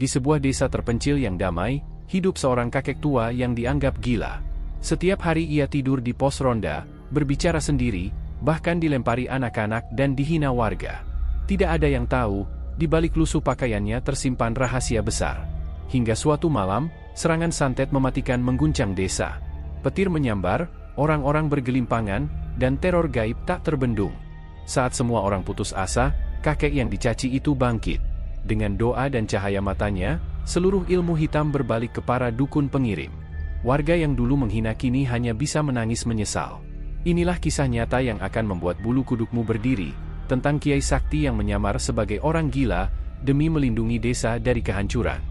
Di sebuah desa terpencil yang damai, hidup seorang kakek tua yang dianggap gila. Setiap hari ia tidur di pos ronda, berbicara sendiri, bahkan dilempari anak-anak dan dihina warga. Tidak ada yang tahu, di balik lusuh pakaiannya tersimpan rahasia besar. Hingga suatu malam, serangan santet mematikan mengguncang desa. Petir menyambar, orang-orang bergelimpangan, dan teror gaib tak terbendung. Saat semua orang putus asa, kakek yang dicaci itu bangkit. Dengan doa dan cahaya matanya, seluruh ilmu hitam berbalik ke para dukun pengirim. Warga yang dulu menghina kini hanya bisa menangis menyesal. Inilah kisah nyata yang akan membuat bulu kudukmu berdiri, tentang Kiai Sakti yang menyamar sebagai orang gila, demi melindungi desa dari kehancuran.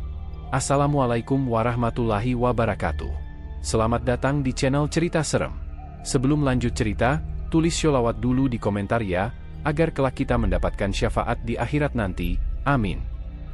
Assalamualaikum warahmatullahi wabarakatuh. Selamat datang di channel Cerita Serem. Sebelum lanjut cerita, tulis sholawat dulu di komentar ya, agar kelak kita mendapatkan syafaat di akhirat nanti, amin.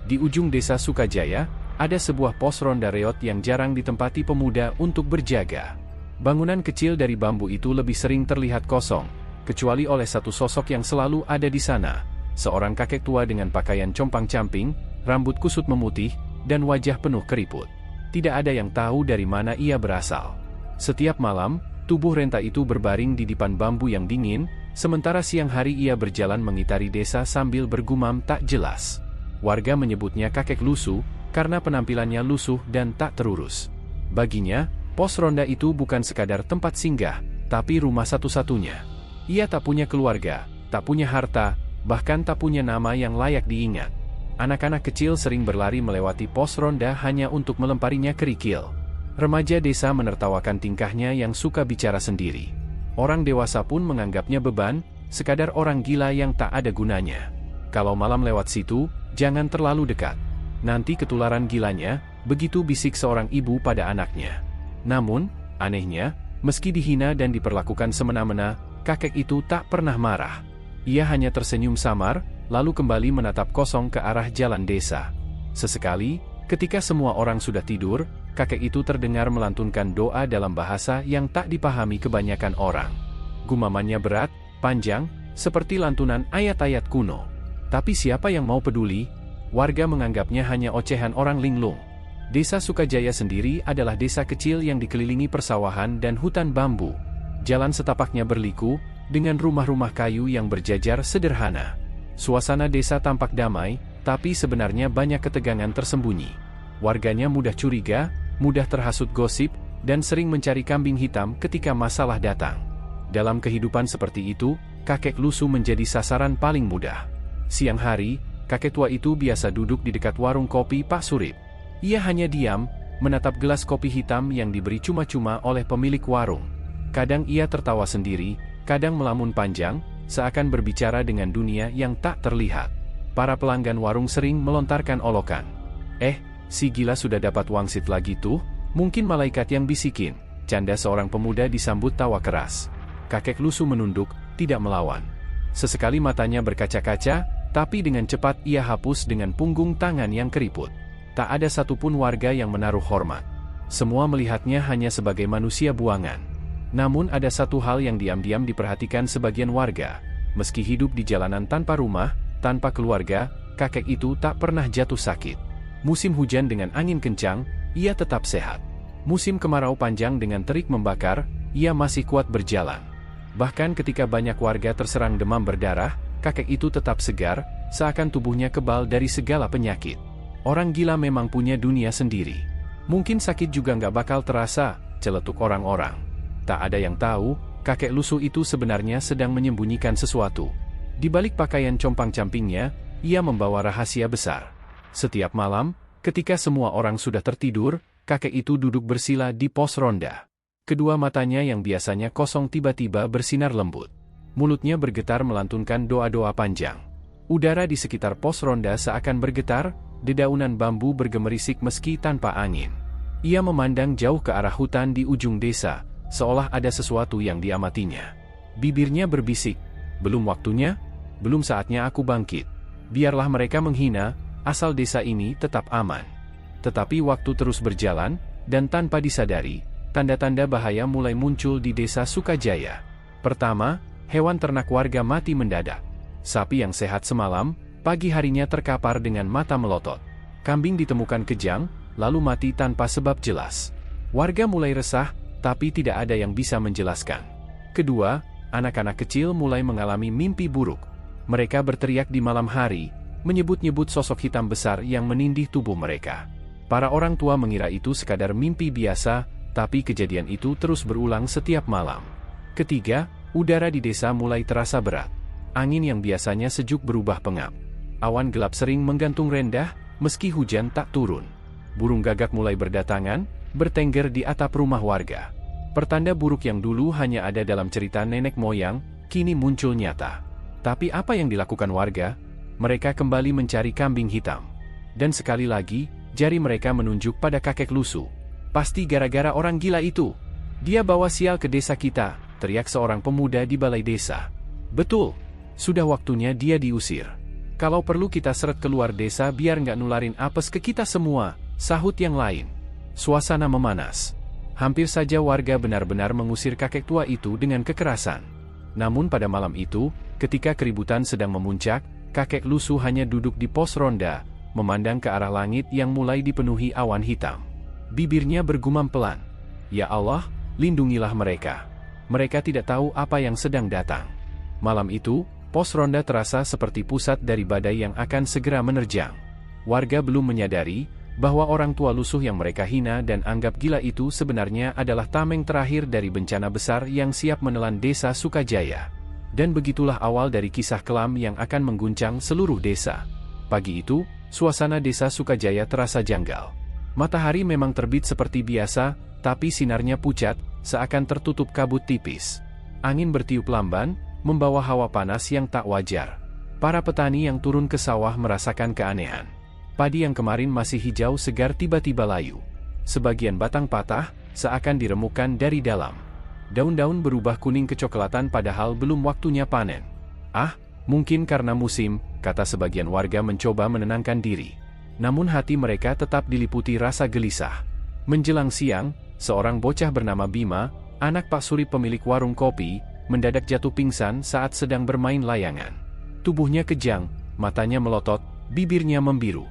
Di ujung desa Sukajaya, ada sebuah pos ronda reot yang jarang ditempati pemuda untuk berjaga. Bangunan kecil dari bambu itu lebih sering terlihat kosong, kecuali oleh satu sosok yang selalu ada di sana, seorang kakek tua dengan pakaian compang-camping, rambut kusut memutih, dan wajah penuh keriput. Tidak ada yang tahu dari mana ia berasal. Setiap malam, tubuh renta itu berbaring di depan bambu yang dingin, sementara siang hari ia berjalan mengitari desa sambil bergumam tak jelas. Warga menyebutnya kakek lusuh, karena penampilannya lusuh dan tak terurus. Baginya, pos ronda itu bukan sekadar tempat singgah, tapi rumah satu-satunya. Ia tak punya keluarga, tak punya harta, bahkan tak punya nama yang layak diingat. Anak-anak kecil sering berlari melewati pos ronda hanya untuk melemparinya kerikil. Remaja desa menertawakan tingkahnya yang suka bicara sendiri. Orang dewasa pun menganggapnya beban, sekadar orang gila yang tak ada gunanya. Kalau malam lewat situ, jangan terlalu dekat. Nanti ketularan gilanya, begitu bisik seorang ibu pada anaknya. Namun, anehnya, meski dihina dan diperlakukan semena-mena, kakek itu tak pernah marah. Ia hanya tersenyum samar, lalu kembali menatap kosong ke arah jalan desa. Sesekali, ketika semua orang sudah tidur, kakek itu terdengar melantunkan doa dalam bahasa yang tak dipahami kebanyakan orang. Gumamannya berat, panjang, seperti lantunan ayat-ayat kuno. Tapi siapa yang mau peduli? Warga menganggapnya hanya ocehan orang linglung. Desa Sukajaya sendiri adalah desa kecil yang dikelilingi persawahan dan hutan bambu. Jalan setapaknya berliku, dengan rumah-rumah kayu yang berjajar sederhana. Suasana desa tampak damai, tapi sebenarnya banyak ketegangan tersembunyi. Warganya mudah curiga, mudah terhasut gosip, dan sering mencari kambing hitam ketika masalah datang. Dalam kehidupan seperti itu, kakek lusuh menjadi sasaran paling mudah. Siang hari, kakek tua itu biasa duduk di dekat warung kopi Pak Surip. Ia hanya diam, menatap gelas kopi hitam yang diberi cuma-cuma oleh pemilik warung. Kadang ia tertawa sendiri, kadang melamun panjang, seakan berbicara dengan dunia yang tak terlihat. Para pelanggan warung sering melontarkan olokan. Si gila sudah dapat wangsit lagi tuh, mungkin malaikat yang bisikin, canda seorang pemuda disambut tawa keras. Kakek lusuh menunduk, tidak melawan. Sesekali matanya berkaca-kaca, tapi dengan cepat ia hapus dengan punggung tangan yang keriput. Tak ada satupun warga yang menaruh hormat. Semua melihatnya hanya sebagai manusia buangan. Namun ada satu hal yang diam-diam diperhatikan sebagian warga. Meski hidup di jalanan tanpa rumah, tanpa keluarga, kakek itu tak pernah jatuh sakit. Musim hujan dengan angin kencang, ia tetap sehat. Musim kemarau panjang dengan terik membakar, ia masih kuat berjalan. Bahkan ketika banyak warga terserang demam berdarah, kakek itu tetap segar, seakan tubuhnya kebal dari segala penyakit. Orang gila memang punya dunia sendiri. Mungkin sakit juga nggak bakal terasa, celetuk orang-orang. Tak ada yang tahu, kakek lusuh itu sebenarnya sedang menyembunyikan sesuatu. Di balik pakaian compang-campingnya, ia membawa rahasia besar. Setiap malam, ketika semua orang sudah tertidur, kakek itu duduk bersila di pos ronda. Kedua matanya yang biasanya kosong tiba-tiba bersinar lembut. Mulutnya bergetar melantunkan doa-doa panjang. Udara di sekitar pos ronda seakan bergetar, dedaunan bambu bergemerisik meski tanpa angin. Ia memandang jauh ke arah hutan di ujung desa, seolah ada sesuatu yang diamatinya. Bibirnya berbisik, belum waktunya, belum saatnya aku bangkit. Biarlah mereka menghina, asal desa ini tetap aman. Tetapi waktu terus berjalan, dan tanpa disadari, tanda-tanda bahaya mulai muncul di desa Sukajaya. Pertama, hewan ternak warga mati mendadak. Sapi yang sehat semalam, pagi harinya terkapar dengan mata melotot. Kambing ditemukan kejang, lalu mati tanpa sebab jelas. Warga mulai resah, tapi tidak ada yang bisa menjelaskan. Kedua, anak-anak kecil mulai mengalami mimpi buruk. Mereka berteriak di malam hari, menyebut-nyebut sosok hitam besar yang menindih tubuh mereka. Para orang tua mengira itu sekadar mimpi biasa, tapi kejadian itu terus berulang setiap malam. Ketiga, udara di desa mulai terasa berat. Angin yang biasanya sejuk berubah pengap. Awan gelap sering menggantung rendah, meski hujan tak turun. Burung gagak mulai berdatangan, bertengger di atap rumah warga. Pertanda buruk yang dulu hanya ada dalam cerita nenek moyang, kini muncul nyata. Tapi apa yang dilakukan warga? Mereka kembali mencari kambing hitam. Dan sekali lagi, jari mereka menunjuk pada kakek lusuh. Pasti gara-gara orang gila itu. Dia bawa sial ke desa kita, teriak seorang pemuda di balai desa. Betul, sudah waktunya dia diusir. Kalau perlu kita seret keluar desa biar nggak nularin apes ke kita semua, sahut yang lain. Suasana memanas. Hampir saja warga benar-benar mengusir kakek tua itu dengan kekerasan. Namun pada malam itu, ketika keributan sedang memuncak, kakek lusuh hanya duduk di pos ronda, memandang ke arah langit yang mulai dipenuhi awan hitam. Bibirnya bergumam pelan, "Ya Allah, lindungilah mereka. Mereka tidak tahu apa yang sedang datang." Malam itu, pos ronda terasa seperti pusat dari badai yang akan segera menerjang. Warga belum menyadari bahwa orang tua lusuh yang mereka hina dan anggap gila itu sebenarnya adalah tameng terakhir dari bencana besar yang siap menelan desa Sukajaya. Dan begitulah awal dari kisah kelam yang akan mengguncang seluruh desa. Pagi itu, suasana desa Sukajaya terasa janggal. Matahari memang terbit seperti biasa, tapi sinarnya pucat, seakan tertutup kabut tipis. Angin bertiup lamban, membawa hawa panas yang tak wajar. Para petani yang turun ke sawah merasakan keanehan. Padi yang kemarin masih hijau segar tiba-tiba layu. Sebagian batang patah, seakan diremukkan dari dalam. Daun-daun berubah kuning kecoklatan padahal belum waktunya panen. "Ah, mungkin karena musim," kata sebagian warga mencoba menenangkan diri. Namun hati mereka tetap diliputi rasa gelisah. Menjelang siang, seorang bocah bernama Bima, anak Pak Suri pemilik warung kopi, mendadak jatuh pingsan saat sedang bermain layangan. Tubuhnya kejang, matanya melotot, bibirnya membiru.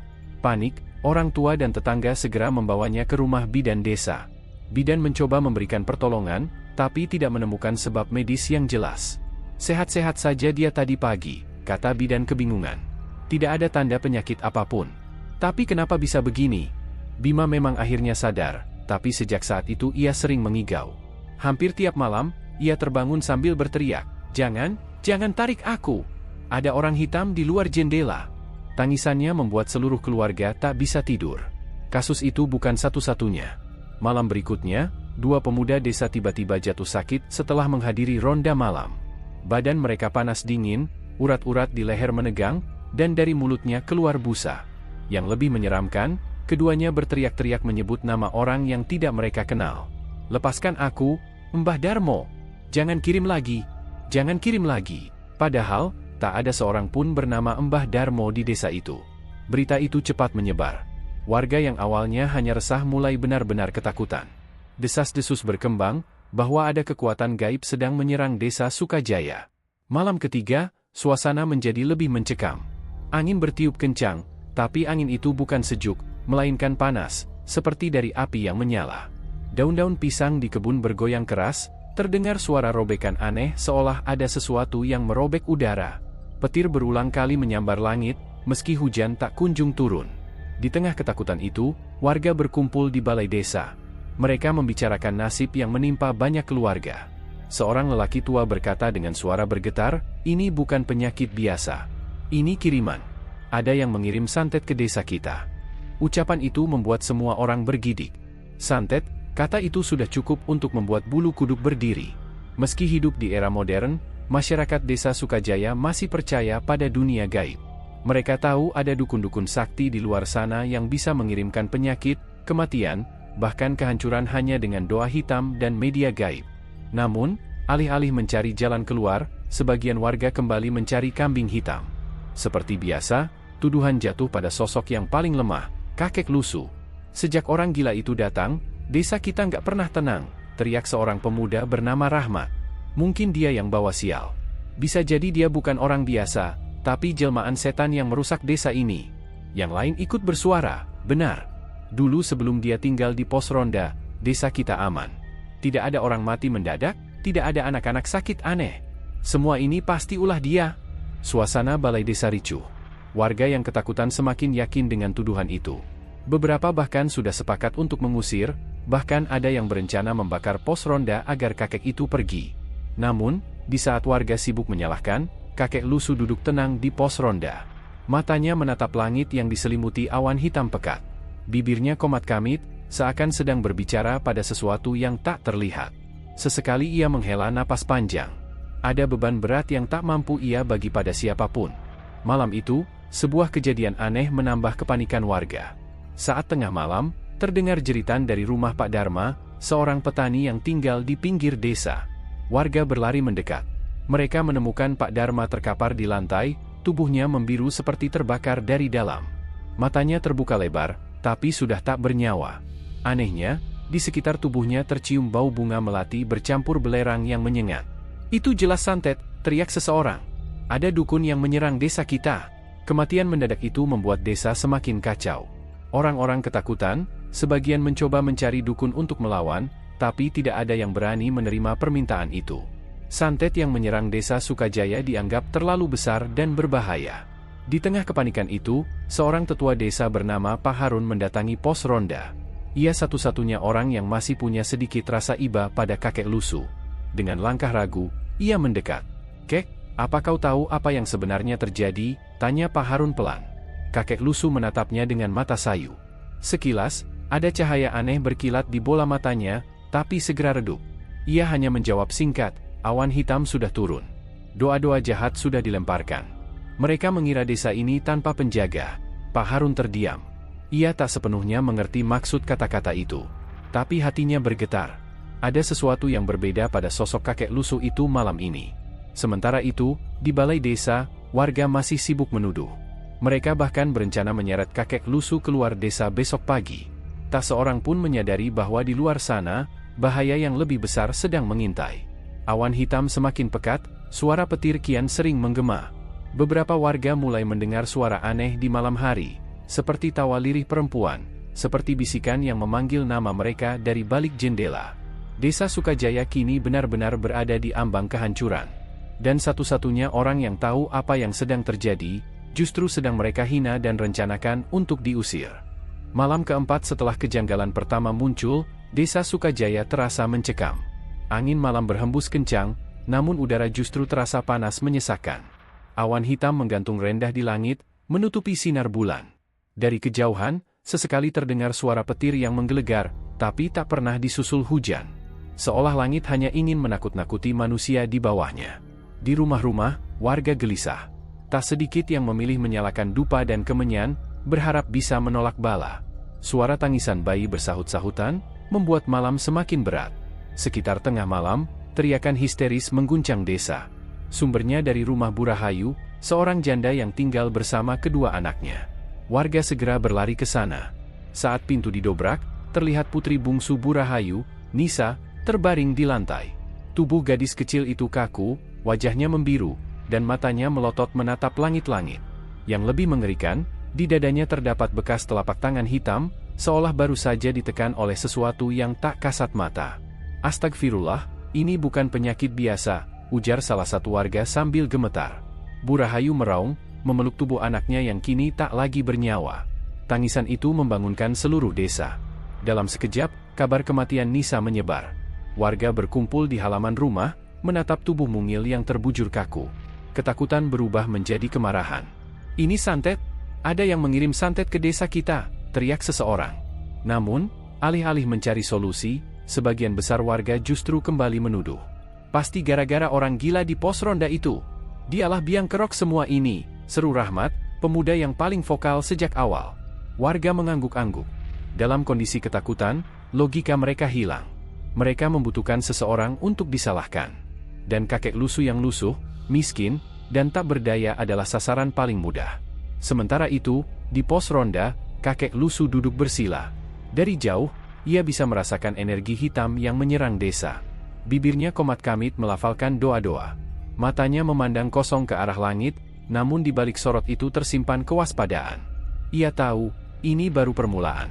Panik, orang tua dan tetangga segera membawanya ke rumah bidan desa. Bidan mencoba memberikan pertolongan, tapi tidak menemukan sebab medis yang jelas. "Sehat-sehat saja dia tadi pagi," kata bidan kebingungan. "Tidak ada tanda penyakit apapun. Tapi kenapa bisa begini?" Bima memang akhirnya sadar, tapi sejak saat itu ia sering mengigau. Hampir tiap malam, ia terbangun sambil berteriak, jangan tarik aku. Ada orang hitam di luar jendela." Tangisannya membuat seluruh keluarga tak bisa tidur. Kasus itu bukan satu-satunya. Malam berikutnya, dua pemuda desa tiba-tiba jatuh sakit setelah menghadiri ronda malam. Badan mereka panas dingin, urat-urat di leher menegang, dan dari mulutnya keluar busa. Yang lebih menyeramkan, keduanya berteriak-teriak menyebut nama orang yang tidak mereka kenal. "Lepaskan aku, Mbah Darmo. Jangan kirim lagi. Jangan kirim lagi." Padahal, tak ada seorang pun bernama Mbah Darmo di desa itu. Berita itu cepat menyebar. Warga yang awalnya hanya resah mulai benar-benar ketakutan. Desas-desus berkembang, bahwa ada kekuatan gaib sedang menyerang desa Sukajaya. Malam ketiga, suasana menjadi lebih mencekam. Angin bertiup kencang, tapi angin itu bukan sejuk, melainkan panas, seperti dari api yang menyala. Daun-daun pisang di kebun bergoyang keras, terdengar suara robekan aneh seolah ada sesuatu yang merobek udara. Petir berulang kali menyambar langit, meski hujan tak kunjung turun. Di tengah ketakutan itu, warga berkumpul di balai desa. Mereka membicarakan nasib yang menimpa banyak keluarga. Seorang lelaki tua berkata dengan suara bergetar, "Ini bukan penyakit biasa. Ini kiriman. Ada yang mengirim santet ke desa kita." Ucapan itu membuat semua orang bergidik. Santet, kata itu sudah cukup untuk membuat bulu kuduk berdiri. Meski hidup di era modern, masyarakat desa Sukajaya masih percaya pada dunia gaib. Mereka tahu ada dukun-dukun sakti di luar sana yang bisa mengirimkan penyakit, kematian, bahkan kehancuran hanya dengan doa hitam dan media gaib. Namun, alih-alih mencari jalan keluar, sebagian warga kembali mencari kambing hitam. Seperti biasa, tuduhan jatuh pada sosok yang paling lemah, kakek lusuh. "Sejak orang gila itu datang, desa kita nggak pernah tenang," teriak seorang pemuda bernama Rahmat. "Mungkin dia yang bawa sial. Bisa jadi dia bukan orang biasa, tapi jelmaan setan yang merusak desa ini." Yang lain ikut bersuara, benar. Dulu sebelum dia tinggal di pos ronda, desa kita aman. Tidak ada orang mati mendadak, tidak ada anak-anak sakit aneh. Semua ini pasti ulah dia. Suasana balai desa ricuh. Warga yang ketakutan semakin yakin dengan tuduhan itu. Beberapa bahkan sudah sepakat untuk mengusir, bahkan ada yang berencana membakar pos ronda agar kakek itu pergi. Namun, di saat warga sibuk menyalahkan, kakek lusuh duduk tenang di pos ronda. Matanya menatap langit yang diselimuti awan hitam pekat. Bibirnya komat-kamit, seakan sedang berbicara pada sesuatu yang tak terlihat. Sesekali ia menghela napas panjang. Ada beban berat yang tak mampu ia bagi pada siapapun. Malam itu, sebuah kejadian aneh menambah kepanikan warga. Saat tengah malam, terdengar jeritan dari rumah Pak Dharma, seorang petani yang tinggal di pinggir desa. Warga berlari mendekat. Mereka menemukan Pak Dharma terkapar di lantai, tubuhnya membiru seperti terbakar dari dalam. Matanya terbuka lebar, tapi sudah tak bernyawa. Anehnya, di sekitar tubuhnya tercium bau bunga melati bercampur belerang yang menyengat. "Itu jelas santet," teriak seseorang. "Ada dukun yang menyerang desa kita." Kematian mendadak itu membuat desa semakin kacau. Orang-orang ketakutan, sebagian mencoba mencari dukun untuk melawan, tapi tidak ada yang berani menerima permintaan itu. Santet yang menyerang desa Sukajaya dianggap terlalu besar dan berbahaya. Di tengah kepanikan itu, seorang tetua desa bernama Pak Harun mendatangi pos ronda. Ia satu-satunya orang yang masih punya sedikit rasa iba pada kakek lusuh. Dengan langkah ragu, ia mendekat. "Kek, apa kau tahu apa yang sebenarnya terjadi?" tanya Pak Harun pelan. Kakek lusuh menatapnya dengan mata sayu. Sekilas, ada cahaya aneh berkilat di bola matanya, tapi segera redup. Ia hanya menjawab singkat, "Awan hitam sudah turun. Doa-doa jahat sudah dilemparkan." Mereka mengira desa ini tanpa penjaga. Pak Harun terdiam. Ia tak sepenuhnya mengerti maksud kata-kata itu. Tapi hatinya bergetar. Ada sesuatu yang berbeda pada sosok kakek lusuh itu malam ini. Sementara itu, di balai desa, warga masih sibuk menuduh. Mereka bahkan berencana menyeret kakek lusuh keluar desa besok pagi. Tak seorang pun menyadari bahwa di luar sana, bahaya yang lebih besar sedang mengintai. Awan hitam semakin pekat, suara petir kian sering menggema. Beberapa warga mulai mendengar suara aneh di malam hari, seperti tawa lirih perempuan, seperti bisikan yang memanggil nama mereka dari balik jendela. Desa Sukajaya kini benar-benar berada di ambang kehancuran. Dan satu-satunya orang yang tahu apa yang sedang terjadi, justru sedang mereka hina dan rencanakan untuk diusir. Malam keempat setelah kejanggalan pertama muncul, desa Sukajaya terasa mencekam. Angin malam berhembus kencang, namun udara justru terasa panas menyesakkan. Awan hitam menggantung rendah di langit, menutupi sinar bulan. Dari kejauhan, sesekali terdengar suara petir yang menggelegar, tapi tak pernah disusul hujan. Seolah langit hanya ingin menakut-nakuti manusia di bawahnya. Di rumah-rumah, warga gelisah. Tak sedikit yang memilih menyalakan dupa dan kemenyan, berharap bisa menolak bala. Suara tangisan bayi bersahut-sahutan, membuat malam semakin berat. Sekitar tengah malam, teriakan histeris mengguncang desa. Sumbernya dari rumah Burahayu, seorang janda yang tinggal bersama kedua anaknya. Warga segera berlari ke sana. Saat pintu didobrak, terlihat putri bungsu Burahayu, Nisa, terbaring di lantai. Tubuh gadis kecil itu kaku, wajahnya membiru, dan matanya melotot menatap langit-langit. Yang lebih mengerikan, di dadanya terdapat bekas telapak tangan hitam, seolah baru saja ditekan oleh sesuatu yang tak kasat mata. "Astagfirullah, ini bukan penyakit biasa," ujar salah satu warga sambil gemetar. Burahayu meraung, memeluk tubuh anaknya yang kini tak lagi bernyawa. Tangisan itu membangunkan seluruh desa. Dalam sekejap, kabar kematian Nisa menyebar. Warga berkumpul di halaman rumah, menatap tubuh mungil yang terbujur kaku. Ketakutan berubah menjadi kemarahan. "Ini santet? Ada yang mengirim santet ke desa kita," teriak seseorang. Namun, alih-alih mencari solusi, sebagian besar warga justru kembali menuduh. "Pasti gara-gara orang gila di pos ronda itu. Dialah biang kerok semua ini," seru Rahmat, pemuda yang paling vokal sejak awal. Warga mengangguk-angguk. Dalam kondisi ketakutan, logika mereka hilang. Mereka membutuhkan seseorang untuk disalahkan. Dan kakek lusuh yang lusuh, miskin, dan tak berdaya adalah sasaran paling mudah. Sementara itu, di pos ronda, kakek lusuh duduk bersila. Dari jauh, ia bisa merasakan energi hitam yang menyerang desa. Bibirnya komat-kamit melafalkan doa-doa. Matanya memandang kosong ke arah langit, namun di balik sorot itu tersimpan kewaspadaan. Ia tahu, ini baru permulaan.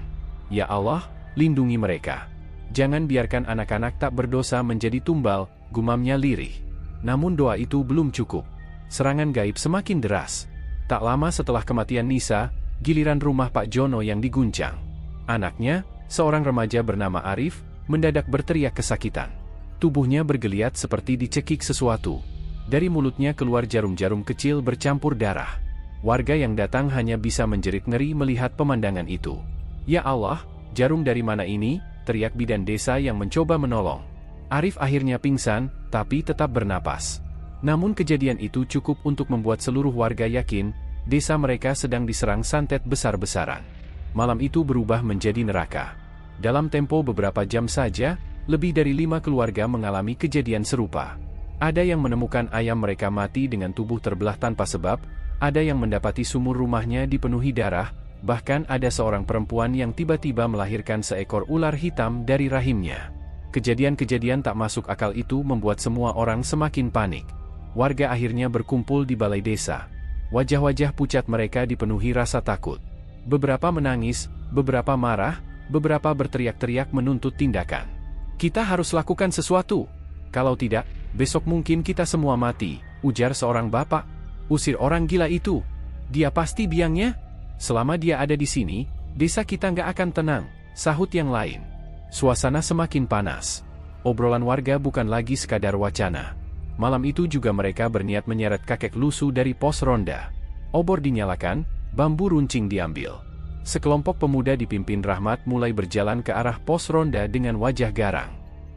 Ya Allah, lindungi mereka. Jangan biarkan anak-anak tak berdosa menjadi tumbal, gumamnya lirih. Namun doa itu belum cukup. Serangan gaib semakin deras. Tak lama setelah kematian Nisa, giliran rumah Pak Jono yang diguncang. Anaknya, seorang remaja bernama Arif, mendadak berteriak kesakitan. Tubuhnya bergeliat seperti dicekik sesuatu. Dari mulutnya keluar jarum-jarum kecil bercampur darah. Warga yang datang hanya bisa menjerit ngeri melihat pemandangan itu. Ya Allah, jarum dari mana ini? Teriak bidan desa yang mencoba menolong. Arif akhirnya pingsan, tapi tetap bernapas. Namun kejadian itu cukup untuk membuat seluruh warga yakin, desa mereka sedang diserang santet besar-besaran. Malam itu berubah menjadi neraka. Dalam tempo beberapa jam saja, lebih dari 5 keluarga mengalami kejadian serupa. Ada yang menemukan ayam mereka mati dengan tubuh terbelah tanpa sebab, ada yang mendapati sumur rumahnya dipenuhi darah, bahkan ada seorang perempuan yang tiba-tiba melahirkan seekor ular hitam dari rahimnya. Kejadian-kejadian tak masuk akal itu membuat semua orang semakin panik. Warga akhirnya berkumpul di balai desa. Wajah-wajah pucat mereka dipenuhi rasa takut. Beberapa menangis, beberapa marah, beberapa berteriak-teriak menuntut tindakan. Kita harus lakukan sesuatu. Kalau tidak, besok mungkin kita semua mati, ujar seorang bapak. Usir orang gila itu. Dia pasti biangnya. Selama dia ada di sini, desa kita nggak akan tenang, sahut yang lain. Suasana semakin panas. Obrolan warga bukan lagi sekadar wacana. Malam itu juga mereka berniat menyeret kakek lusu dari pos ronda. Obor dinyalakan, bambu runcing diambil. Sekelompok pemuda dipimpin Rahmat mulai berjalan ke arah pos ronda dengan wajah garang.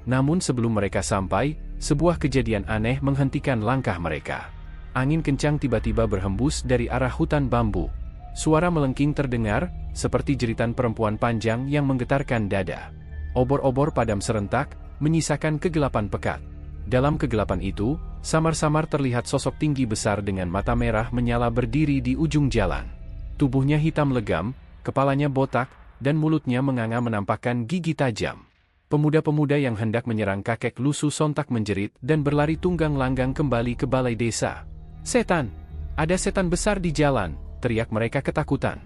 Namun sebelum mereka sampai, sebuah kejadian aneh menghentikan langkah mereka. Angin kencang tiba-tiba berhembus dari arah hutan bambu. Suara melengking terdengar, seperti jeritan perempuan panjang yang menggetarkan dada. Obor-obor padam serentak, menyisakan kegelapan pekat. Dalam kegelapan itu, samar-samar terlihat sosok tinggi besar dengan mata merah menyala berdiri di ujung jalan. Tubuhnya hitam legam, kepalanya botak, dan mulutnya menganga menampakkan gigi tajam. Pemuda-pemuda yang hendak menyerang kakek lusu sontak menjerit dan berlari tunggang langgang kembali ke balai desa. Setan! Ada setan besar di jalan, teriak mereka ketakutan.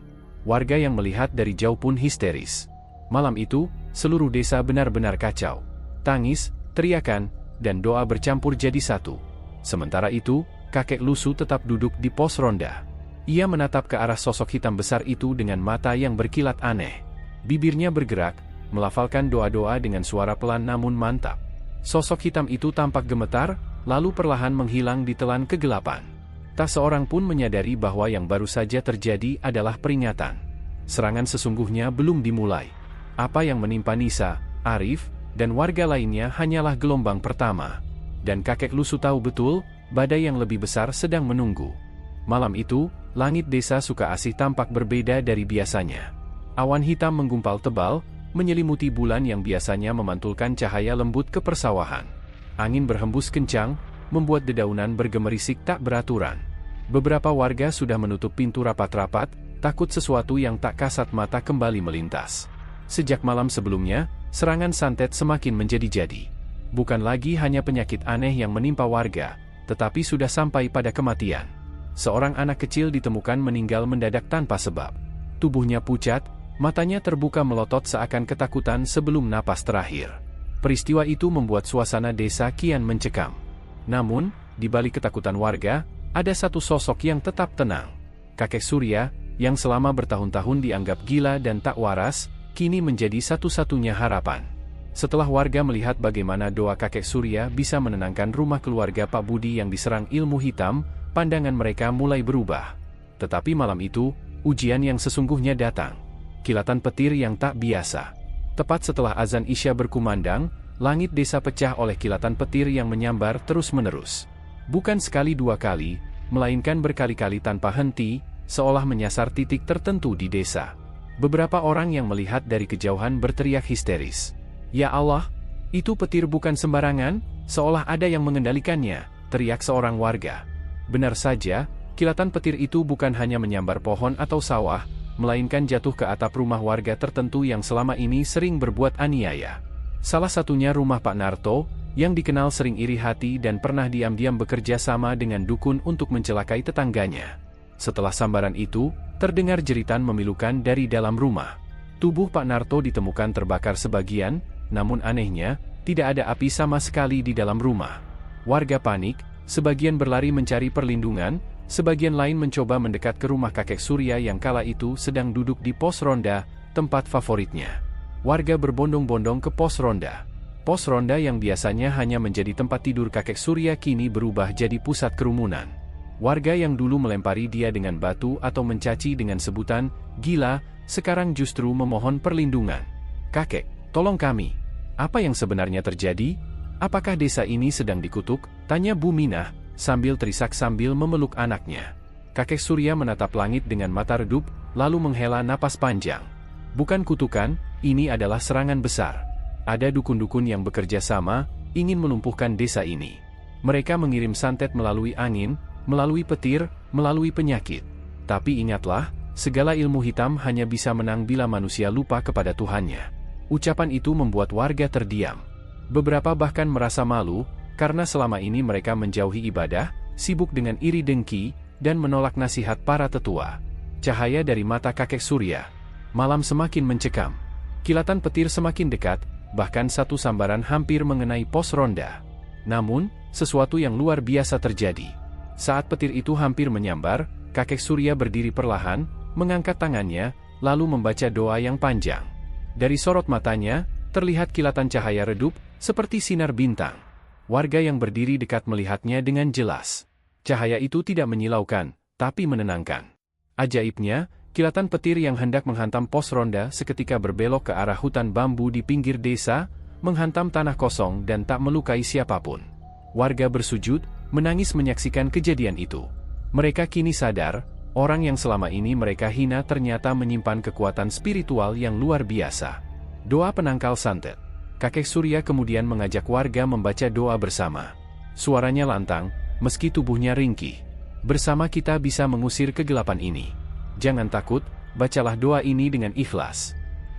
Warga yang melihat dari jauh pun histeris. Malam itu, seluruh desa benar-benar kacau. Tangis, teriakan, dan doa bercampur jadi satu. Sementara itu, kakek lusu tetap duduk di pos ronda. Ia menatap ke arah sosok hitam besar itu dengan mata yang berkilat aneh. Bibirnya bergerak, melafalkan doa-doa dengan suara pelan namun mantap. Sosok hitam itu tampak gemetar, lalu perlahan menghilang di telan kegelapan. Tak seorang pun menyadari bahwa yang baru saja terjadi adalah peringatan. Serangan sesungguhnya belum dimulai. Apa yang menimpa Nisa, Arif, dan warga lainnya hanyalah gelombang pertama. Dan kakek lusu tahu betul, badai yang lebih besar sedang menunggu. Malam itu, langit desa Sukaasih tampak berbeda dari biasanya. Awan hitam menggumpal tebal, menyelimuti bulan yang biasanya memantulkan cahaya lembut ke persawahan. Angin berhembus kencang, membuat dedaunan bergemerisik tak beraturan. Beberapa warga sudah menutup pintu rapat-rapat, takut sesuatu yang tak kasat mata kembali melintas. Sejak malam sebelumnya, serangan santet semakin menjadi-jadi. Bukan lagi hanya penyakit aneh yang menimpa warga, tetapi sudah sampai pada kematian. Seorang anak kecil ditemukan meninggal mendadak tanpa sebab. Tubuhnya pucat, matanya terbuka melotot seakan ketakutan sebelum napas terakhir. Peristiwa itu membuat suasana desa kian mencekam. Namun, di balik ketakutan warga, ada satu sosok yang tetap tenang. Kakek Surya, yang selama bertahun-tahun dianggap gila dan tak waras, kini menjadi satu-satunya harapan. Setelah warga melihat bagaimana doa kakek Surya bisa menenangkan rumah keluarga Pak Budi yang diserang ilmu hitam, pandangan mereka mulai berubah. Tetapi malam itu, ujian yang sesungguhnya datang. Kilatan petir yang tak biasa. Tepat setelah azan Isya berkumandang, langit desa pecah oleh kilatan petir yang menyambar terus-menerus. Bukan sekali dua kali, melainkan berkali-kali tanpa henti, seolah menyasar titik tertentu di desa. Beberapa orang yang melihat dari kejauhan berteriak histeris. Ya Allah, itu petir bukan sembarangan, seolah ada yang mengendalikannya, teriak seorang warga. Benar saja, kilatan petir itu bukan hanya menyambar pohon atau sawah, melainkan jatuh ke atap rumah warga tertentu yang selama ini sering berbuat aniaya. Salah satunya rumah Pak Narto, yang dikenal sering iri hati dan pernah diam-diam bekerja sama dengan dukun untuk mencelakai tetangganya. Setelah sambaran itu, terdengar jeritan memilukan dari dalam rumah. Tubuh Pak Narto ditemukan terbakar sebagian, namun anehnya, tidak ada api sama sekali di dalam rumah. Warga panik, sebagian berlari mencari perlindungan, sebagian lain mencoba mendekat ke rumah kakek Surya yang kala itu sedang duduk di pos ronda, tempat favoritnya. Warga berbondong-bondong ke pos ronda. Pos ronda yang biasanya hanya menjadi tempat tidur kakek Surya kini berubah jadi pusat kerumunan. Warga yang dulu melempari dia dengan batu atau mencaci dengan sebutan gila, sekarang justru memohon perlindungan. "Kakek, tolong kami. Apa yang sebenarnya terjadi? Apakah desa ini sedang dikutuk?" tanya Bu Minah, sambil terisak sambil memeluk anaknya. Kakek Surya menatap langit dengan mata redup, lalu menghela napas panjang. "Bukan kutukan, ini adalah serangan besar. Ada dukun-dukun yang bekerja sama, ingin melumpuhkan desa ini. Mereka mengirim santet melalui angin, melalui petir, melalui penyakit. Tapi ingatlah, segala ilmu hitam hanya bisa menang bila manusia lupa kepada Tuhannya." Ucapan itu membuat warga terdiam. Beberapa bahkan merasa malu, karena selama ini mereka menjauhi ibadah, sibuk dengan iri dengki, dan menolak nasihat para tetua. Cahaya dari mata kakek Surya. Malam semakin mencekam. Kilatan petir semakin dekat, bahkan satu sambaran hampir mengenai pos ronda. Namun, sesuatu yang luar biasa terjadi. Saat petir itu hampir menyambar, kakek Surya berdiri perlahan, mengangkat tangannya, lalu membaca doa yang panjang. Dari sorot matanya, terlihat kilatan cahaya redup, seperti sinar bintang. Warga yang berdiri dekat melihatnya dengan jelas. Cahaya itu tidak menyilaukan, tapi menenangkan. Ajaibnya, kilatan petir yang hendak menghantam pos ronda seketika berbelok ke arah hutan bambu di pinggir desa, menghantam tanah kosong dan tak melukai siapapun. Warga bersujud, menangis menyaksikan kejadian itu. Mereka kini sadar, orang yang selama ini mereka hina ternyata menyimpan kekuatan spiritual yang luar biasa. Doa penangkal santet. Kakek Surya kemudian mengajak warga membaca doa bersama. Suaranya lantang, meski tubuhnya ringkih. "Bersama kita bisa mengusir kegelapan ini. Jangan takut, bacalah doa ini dengan ikhlas."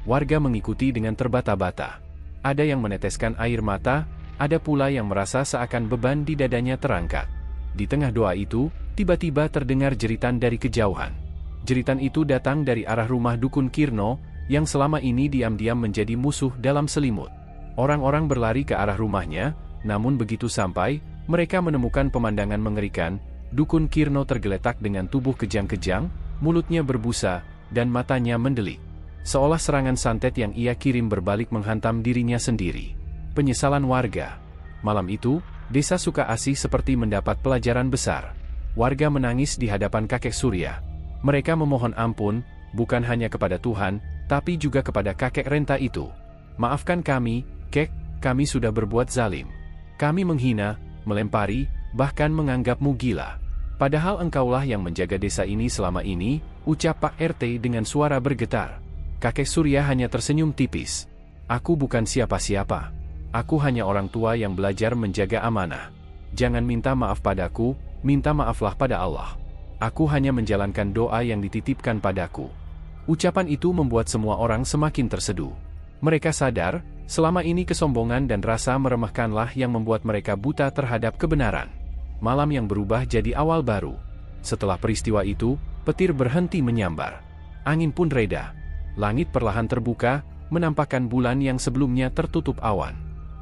Warga mengikuti dengan terbata-bata. Ada yang meneteskan air mata, ada pula yang merasa seakan beban di dadanya terangkat. Di tengah doa itu, tiba-tiba terdengar jeritan dari kejauhan. Jeritan itu datang dari arah rumah dukun Kirno, yang selama ini diam-diam menjadi musuh dalam selimut. Orang-orang berlari ke arah rumahnya, namun begitu sampai, mereka menemukan pemandangan mengerikan. Dukun Kirno tergeletak dengan tubuh kejang-kejang, mulutnya berbusa, dan matanya mendelik. Seolah serangan santet yang ia kirim berbalik menghantam dirinya sendiri. Penyesalan warga. Malam itu, desa Sukaasih seperti mendapat pelajaran besar. Warga menangis di hadapan kakek Surya. Mereka memohon ampun, bukan hanya kepada Tuhan, tapi juga kepada kakek renta itu. "Maafkan kami, Kek, kami sudah berbuat zalim. Kami menghina, melempari, bahkan menganggapmu gila. Padahal engkaulah yang menjaga desa ini selama ini," ucap Pak RT dengan suara bergetar. Kakek Surya hanya tersenyum tipis. "Aku bukan siapa-siapa. Aku hanya orang tua yang belajar menjaga amanah. Jangan minta maaf padaku, minta maaflah pada Allah. Aku hanya menjalankan doa yang dititipkan padaku." Ucapan itu membuat semua orang semakin terseduh. Mereka sadar, selama ini kesombongan dan rasa meremehkanlah yang membuat mereka buta terhadap kebenaran. Malam yang berubah jadi awal baru. Setelah peristiwa itu, petir berhenti menyambar. Angin pun reda. Langit perlahan terbuka, menampakkan bulan yang sebelumnya tertutup awan.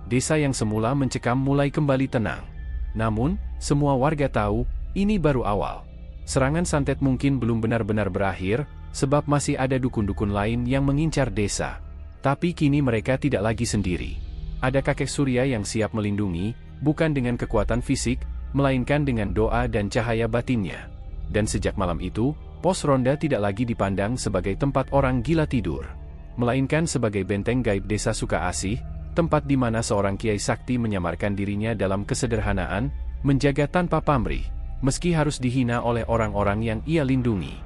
Desa yang semula mencekam mulai kembali tenang. Namun, semua warga tahu, ini baru awal. Serangan santet mungkin belum benar-benar berakhir, sebab masih ada dukun-dukun lain yang mengincar desa. Tapi kini mereka tidak lagi sendiri. Ada kakek Surya yang siap melindungi, bukan dengan kekuatan fisik, melainkan dengan doa dan cahaya batinnya. Dan sejak malam itu, pos ronda tidak lagi dipandang sebagai tempat orang gila tidur, melainkan sebagai benteng gaib desa Sukaasih, tempat di mana seorang kiai sakti menyamarkan dirinya dalam kesederhanaan, menjaga tanpa pamrih, meski harus dihina oleh orang-orang yang ia lindungi.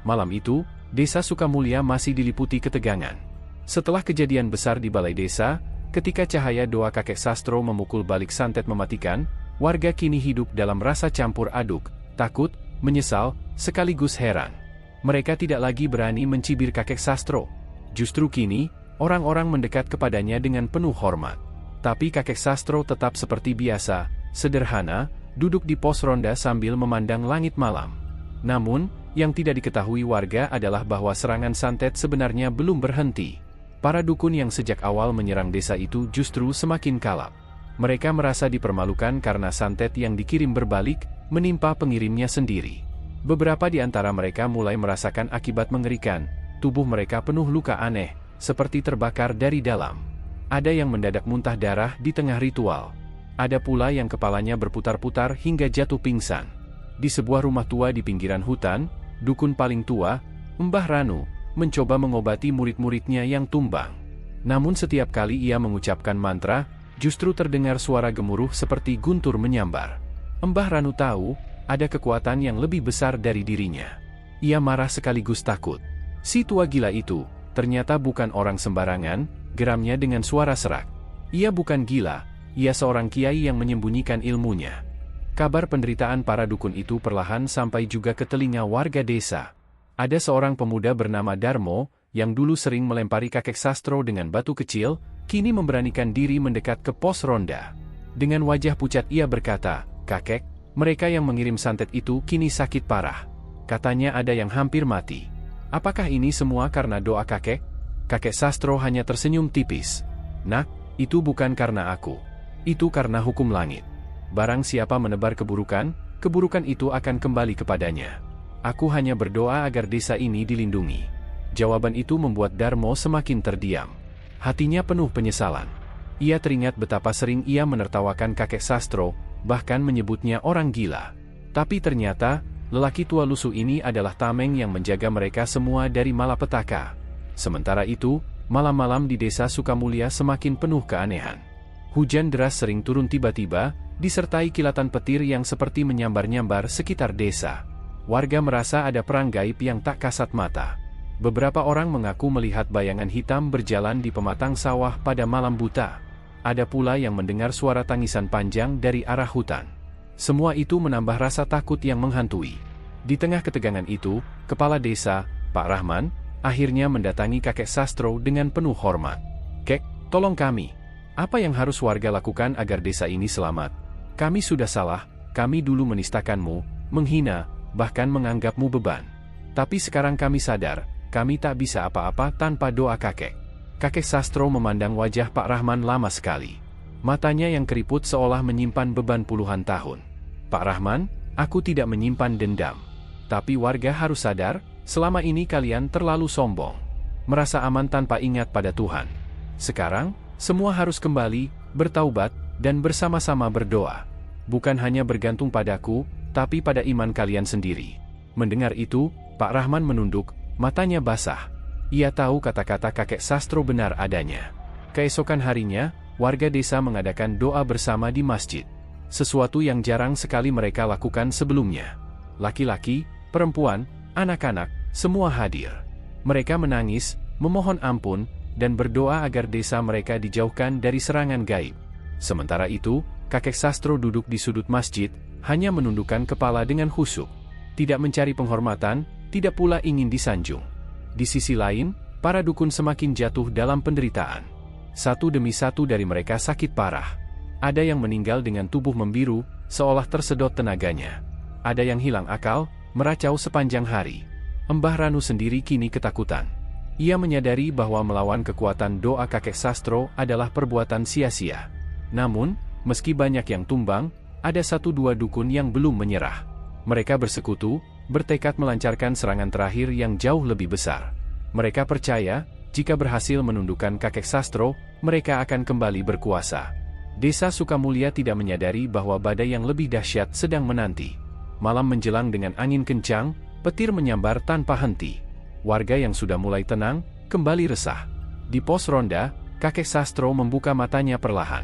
Malam itu, desa Sukamulya masih diliputi ketegangan. Setelah kejadian besar di balai desa, ketika cahaya doa kakek Sastro memukul balik santet mematikan, warga kini hidup dalam rasa campur aduk, takut, menyesal, sekaligus heran. Mereka tidak lagi berani mencibir kakek Sastro. Justru kini, orang-orang mendekat kepadanya dengan penuh hormat. Tapi kakek Sastro tetap seperti biasa, sederhana, duduk di pos ronda sambil memandang langit malam. Namun, Yang tidak diketahui warga adalah bahwa serangan santet sebenarnya belum berhenti. Para dukun yang sejak awal menyerang desa itu justru semakin kalap. Mereka merasa dipermalukan karena santet yang dikirim berbalik, menimpa pengirimnya sendiri. Beberapa di antara mereka mulai merasakan akibat mengerikan, tubuh mereka penuh luka aneh, seperti terbakar dari dalam. Ada yang mendadak muntah darah di tengah ritual. Ada pula yang kepalanya berputar-putar hingga jatuh pingsan. Di sebuah rumah tua di pinggiran hutan, dukun paling tua, Mbah Ranu, mencoba mengobati murid-muridnya yang tumbang. Namun setiap kali ia mengucapkan mantra, justru terdengar suara gemuruh seperti guntur menyambar. Mbah Ranu tahu, ada kekuatan yang lebih besar dari dirinya. Ia marah sekaligus takut. Si tua gila itu, ternyata bukan orang sembarangan, geramnya dengan suara serak. Ia bukan gila, ia seorang kiai yang menyembunyikan ilmunya. Kabar penderitaan para dukun itu perlahan sampai juga ke telinga warga desa. Ada seorang pemuda bernama Darmo, yang dulu sering melempari kakek sastro dengan batu kecil, kini memberanikan diri mendekat ke pos ronda. Dengan wajah pucat ia berkata, "Kakek, mereka yang mengirim santet itu kini sakit parah. Katanya ada yang hampir mati. Apakah ini semua karena doa kakek?" Kakek sastro hanya tersenyum tipis. "Nak, itu bukan karena aku. Itu karena hukum langit. Barang siapa menebar keburukan, keburukan itu akan kembali kepadanya. Aku hanya berdoa agar desa ini dilindungi." Jawaban itu membuat Darmo semakin terdiam. Hatinya penuh penyesalan. Ia teringat betapa sering ia menertawakan kakek sastro, bahkan menyebutnya orang gila. Tapi ternyata, lelaki tua lusuh ini adalah tameng yang menjaga mereka semua dari malapetaka. Sementara itu, malam-malam di desa Sukamulya semakin penuh keanehan. Hujan deras sering turun tiba-tiba, disertai kilatan petir yang seperti menyambar-nyambar sekitar desa. Warga merasa ada perang gaib yang tak kasat mata. Beberapa orang mengaku melihat bayangan hitam berjalan di pematang sawah pada malam buta. Ada pula yang mendengar suara tangisan panjang dari arah hutan. Semua itu menambah rasa takut yang menghantui. Di tengah ketegangan itu, kepala desa, Pak Rahman, akhirnya mendatangi kakek sastro dengan penuh hormat. "Kek, tolong kami. Apa yang harus warga lakukan agar desa ini selamat? Kami sudah salah, kami dulu menistakanmu, menghina, bahkan menganggapmu beban. Tapi sekarang kami sadar, kami tak bisa apa-apa tanpa doa kakek." Kakek sastro memandang wajah Pak Rahman lama sekali. Matanya yang keriput seolah menyimpan beban puluhan tahun. "Pak Rahman, aku tidak menyimpan dendam. Tapi warga harus sadar, selama ini kalian terlalu sombong. Merasa aman tanpa ingat pada Tuhan. Sekarang, semua harus kembali, bertaubat, dan bersama-sama berdoa. Bukan hanya bergantung padaku, tapi pada iman kalian sendiri." Mendengar itu, Pak Rahman menunduk, matanya basah. Ia tahu kata-kata kakek sastro benar adanya. Keesokan harinya, warga desa mengadakan doa bersama di masjid. Sesuatu yang jarang sekali mereka lakukan sebelumnya. Laki-laki, perempuan, anak-anak, semua hadir. Mereka menangis, memohon ampun, dan berdoa agar desa mereka dijauhkan dari serangan gaib. Sementara itu, kakek sastro duduk di sudut masjid, hanya menundukkan kepala dengan khusyuk. Tidak mencari penghormatan, tidak pula ingin disanjung. Di sisi lain, para dukun semakin jatuh dalam penderitaan. Satu demi satu dari mereka sakit parah. Ada yang meninggal dengan tubuh membiru, seolah tersedot tenaganya. Ada yang hilang akal, meracau sepanjang hari. Mbah Ranu sendiri kini ketakutan. Ia menyadari bahwa melawan kekuatan doa kakek sastro adalah perbuatan sia-sia. Namun, meski banyak yang tumbang, ada satu dua dukun yang belum menyerah. Mereka bersekutu, bertekad melancarkan serangan terakhir yang jauh lebih besar. Mereka percaya, jika berhasil menundukkan kakek sastro, mereka akan kembali berkuasa. Desa Sukamulya tidak menyadari bahwa badai yang lebih dahsyat sedang menanti. Malam menjelang dengan angin kencang, petir menyambar tanpa henti. Warga yang sudah mulai tenang, kembali resah. Di pos ronda, kakek sastro membuka matanya perlahan.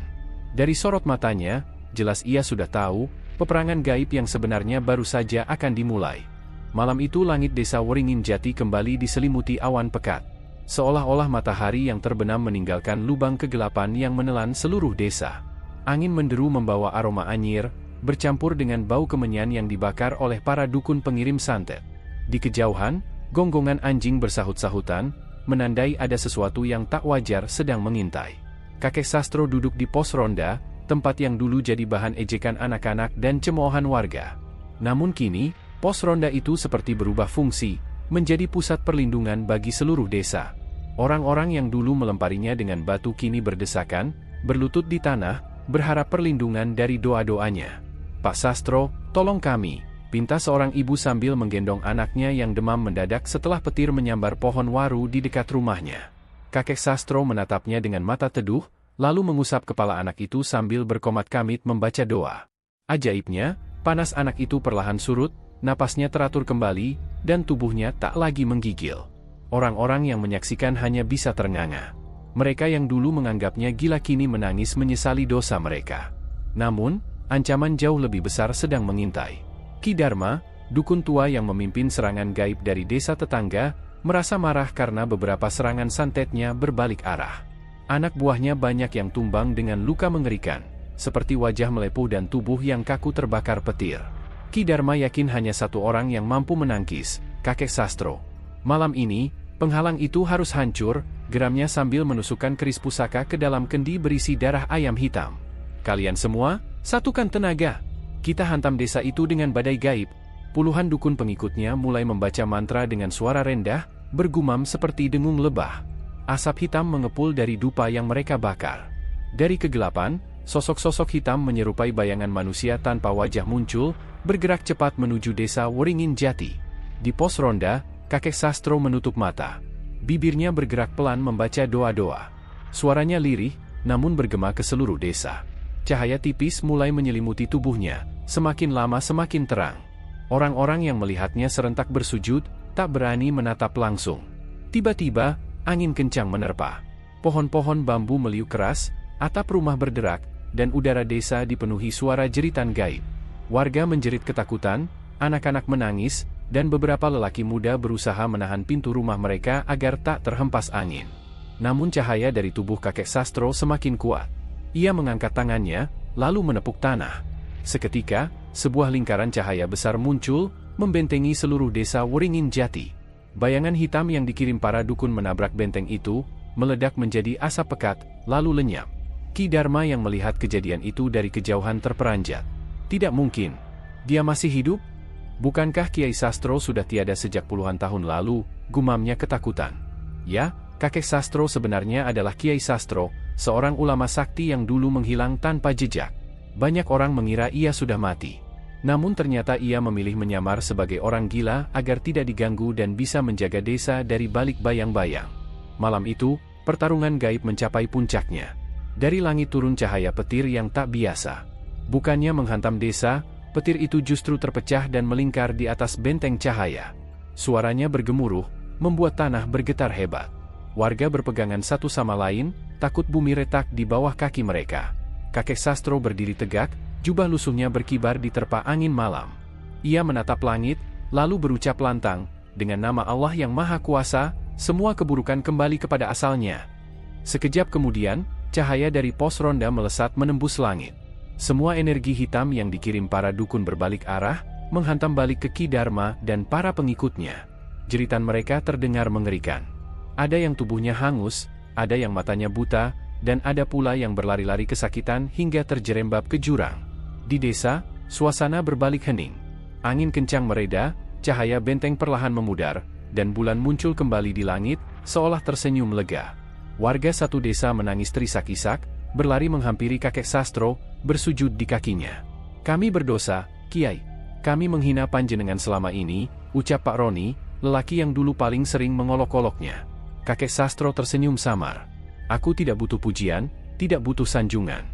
Dari sorot matanya, jelas ia sudah tahu, peperangan gaib yang sebenarnya baru saja akan dimulai. Malam itu langit desa Waringin Jati kembali diselimuti awan pekat. Seolah-olah matahari yang terbenam meninggalkan lubang kegelapan yang menelan seluruh desa. Angin menderu membawa aroma anyir, bercampur dengan bau kemenyan yang dibakar oleh para dukun pengirim santet. Di kejauhan, gonggongan anjing bersahut-sahutan, menandai ada sesuatu yang tak wajar sedang mengintai. Kakek sastro duduk di pos ronda, tempat yang dulu jadi bahan ejekan anak-anak dan cemoohan warga. Namun kini, Pos ronda itu seperti berubah fungsi, menjadi pusat perlindungan bagi seluruh desa. Orang-orang yang dulu melemparinya dengan batu kini berdesakan, berlutut di tanah, berharap perlindungan dari doa-doanya. "Pak Sastro, tolong kami," pinta seorang ibu sambil menggendong anaknya yang demam mendadak setelah petir menyambar pohon waru di dekat rumahnya. Kakek Sastro menatapnya dengan mata teduh, lalu mengusap kepala anak itu sambil berkomat kamit membaca doa. Ajaibnya, panas anak itu perlahan surut, napasnya teratur kembali, dan tubuhnya tak lagi menggigil. Orang-orang yang menyaksikan hanya bisa ternganga. Mereka yang dulu menganggapnya gila kini menangis menyesali dosa mereka. Namun, ancaman jauh lebih besar sedang mengintai. Ki Dharma, dukun tua yang memimpin serangan gaib dari desa tetangga, merasa marah karena beberapa serangan santetnya berbalik arah. Anak buahnya banyak yang tumbang dengan luka mengerikan, seperti wajah melepuh dan tubuh yang kaku terbakar petir. Ki Dharma yakin hanya satu orang yang mampu menangkis, kakek Sastro. Malam ini, penghalang itu harus hancur, geramnya sambil menusukkan keris pusaka ke dalam kendi berisi darah ayam hitam. "Kalian semua, satukan tenaga. Kita hantam desa itu dengan badai gaib." Puluhan dukun pengikutnya mulai membaca mantra dengan suara rendah, bergumam seperti dengung lebah. Asap hitam mengepul dari dupa yang mereka bakar. Dari kegelapan, sosok-sosok hitam menyerupai bayangan manusia tanpa wajah muncul, bergerak cepat menuju desa Waringin Jati. Di pos ronda, kakek Sastro menutup mata. Bibirnya bergerak pelan membaca doa-doa. Suaranya lirih, namun bergema ke seluruh desa. Cahaya tipis mulai menyelimuti tubuhnya, semakin lama semakin terang. Orang-orang yang melihatnya serentak bersujud, tak berani menatap langsung. Tiba-tiba, angin kencang menerpa. Pohon-pohon bambu meliuk keras, atap rumah berderak, dan udara desa dipenuhi suara jeritan gaib. Warga menjerit ketakutan, anak-anak menangis, dan beberapa lelaki muda berusaha menahan pintu rumah mereka agar tak terhempas angin. Namun cahaya dari tubuh kakek Sastro semakin kuat. Ia mengangkat tangannya, lalu menepuk tanah. Seketika, sebuah lingkaran cahaya besar muncul, membentengi seluruh desa Waringin Jati. Bayangan hitam yang dikirim para dukun menabrak benteng itu, meledak menjadi asap pekat, lalu lenyap. Ki Dharma yang melihat kejadian itu dari kejauhan terperanjat. Tidak mungkin. Dia masih hidup? Bukankah Kiai Sastro sudah tiada sejak puluhan tahun lalu, gumamnya ketakutan. Ya, kakek Sastro sebenarnya adalah Kiai Sastro, seorang ulama sakti yang dulu menghilang tanpa jejak. Banyak orang mengira ia sudah mati. Namun ternyata ia memilih menyamar sebagai orang gila agar tidak diganggu dan bisa menjaga desa dari balik bayang-bayang. Malam itu, pertarungan gaib mencapai puncaknya. Dari langit turun cahaya petir yang tak biasa. Bukannya menghantam desa, petir itu justru terpecah dan melingkar di atas benteng cahaya. Suaranya bergemuruh, membuat tanah bergetar hebat. Warga berpegangan satu sama lain, takut bumi retak di bawah kaki mereka. Kakek Sastro berdiri tegak, jubah lusuhnya berkibar diterpa angin malam. Ia menatap langit, lalu berucap lantang, "Dengan nama Allah yang Maha Kuasa, semua keburukan kembali kepada asalnya." Sekejap kemudian, cahaya dari pos ronda melesat menembus langit. Semua energi hitam yang dikirim para dukun berbalik arah, menghantam balik ke Ki Dharma dan para pengikutnya. Jeritan mereka terdengar mengerikan. Ada yang tubuhnya hangus, ada yang matanya buta, dan ada pula yang berlari-lari kesakitan hingga terjerembab ke jurang. Di desa, suasana berbalik hening. Angin kencang mereda, cahaya benteng perlahan memudar, dan bulan muncul kembali di langit, seolah tersenyum lega. Warga satu desa menangis terisak-isak, berlari menghampiri kakek Sastro, bersujud di kakinya. "Kami berdosa, Kiai. Kami menghina panjenengan selama ini," ucap Pak Roni, lelaki yang dulu paling sering mengolok-oloknya. Kakek Sastro tersenyum samar. "Aku tidak butuh pujian, tidak butuh sanjungan.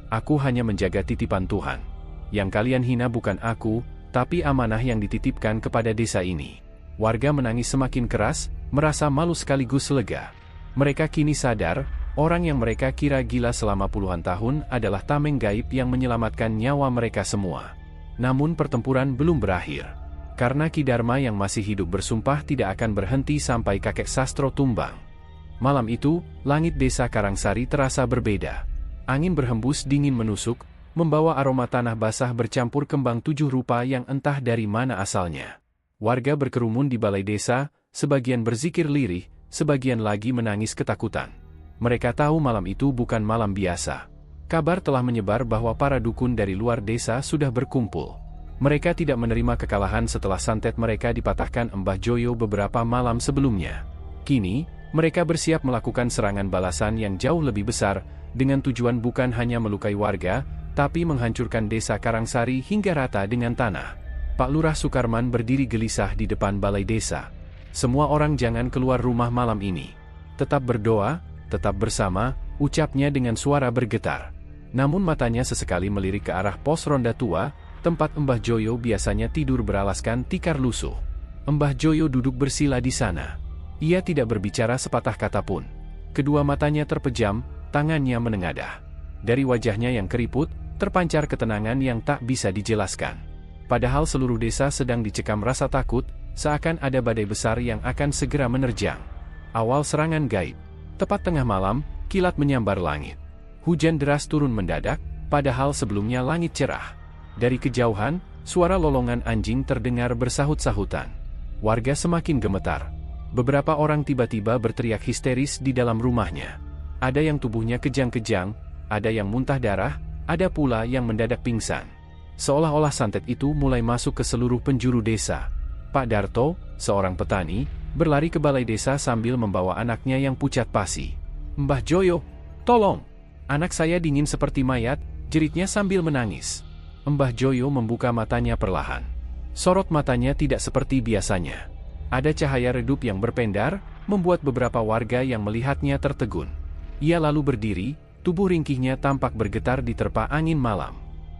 Aku hanya menjaga titipan Tuhan. Yang kalian hina bukan aku, tapi amanah yang dititipkan kepada desa ini." Warga menangis semakin keras, merasa malu sekaligus lega. Mereka kini sadar, orang yang mereka kira gila selama puluhan tahun adalah tameng gaib yang menyelamatkan nyawa mereka semua. Namun pertempuran belum berakhir. Karena Ki Dharma yang masih hidup bersumpah tidak akan berhenti sampai kakek Sastro tumbang. Malam itu, langit desa Karangsari terasa berbeda. Angin berhembus dingin menusuk, membawa aroma tanah basah bercampur kembang tujuh rupa yang entah dari mana asalnya. Warga berkerumun di balai desa, sebagian berzikir lirih, sebagian lagi menangis ketakutan. Mereka tahu malam itu bukan malam biasa. Kabar telah menyebar bahwa para dukun dari luar desa sudah berkumpul. Mereka tidak menerima kekalahan setelah santet mereka dipatahkan Mbah Joyo beberapa malam sebelumnya. Kini, mereka bersiap melakukan serangan balasan yang jauh lebih besar, dengan tujuan bukan hanya melukai warga, tapi menghancurkan desa Karangsari hingga rata dengan tanah. Pak Lurah Sukarman berdiri gelisah di depan balai desa. "Semua orang jangan keluar rumah malam ini. Tetap berdoa, tetap bersama," ucapnya dengan suara bergetar. Namun matanya sesekali melirik ke arah pos ronda tua, tempat Mbah Joyo biasanya tidur beralaskan tikar lusuh. Mbah Joyo duduk bersila di sana. Ia tidak berbicara sepatah kata pun. Kedua matanya terpejam, tangannya menengadah. Dari wajahnya yang keriput, terpancar ketenangan yang tak bisa dijelaskan. Padahal seluruh desa sedang dicekam rasa takut, seakan ada badai besar yang akan segera menerjang. Awal serangan gaib. Tepat tengah malam, kilat menyambar langit. Hujan deras turun mendadak, padahal sebelumnya langit cerah. Dari kejauhan, suara lolongan anjing terdengar bersahut-sahutan. Warga semakin gemetar. Beberapa orang tiba-tiba berteriak histeris di dalam rumahnya. Ada yang tubuhnya kejang-kejang, ada yang muntah darah, ada pula yang mendadak pingsan. Seolah-olah santet itu mulai masuk ke seluruh penjuru desa. Pak Darto, seorang petani, berlari ke balai desa sambil membawa anaknya yang pucat pasi. "Mbah Joyo, tolong! Anak saya dingin seperti mayat," jeritnya sambil menangis. Mbah Joyo membuka matanya perlahan. Sorot matanya tidak seperti biasanya. Ada cahaya redup yang berpendar, membuat beberapa warga yang melihatnya tertegun. Ia lalu berdiri, tubuh ringkihnya tampak bergetar diterpa angin malam.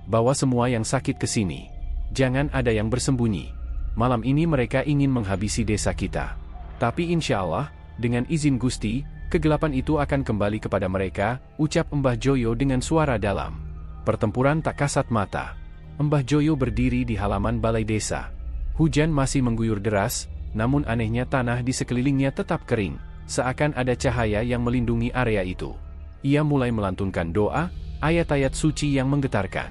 "Bawa semua yang sakit ke sini. Jangan ada yang bersembunyi. Malam ini mereka ingin menghabisi desa kita. Tapi insya Allah, dengan izin Gusti, kegelapan itu akan kembali kepada mereka," ucap Mbah Joyo dengan suara dalam. Pertempuran tak kasat mata. Mbah Joyo berdiri di halaman balai desa. Hujan masih mengguyur deras, namun anehnya tanah di sekelilingnya tetap kering, seakan ada cahaya yang melindungi area itu. Ia mulai melantunkan doa, ayat-ayat suci yang menggetarkan.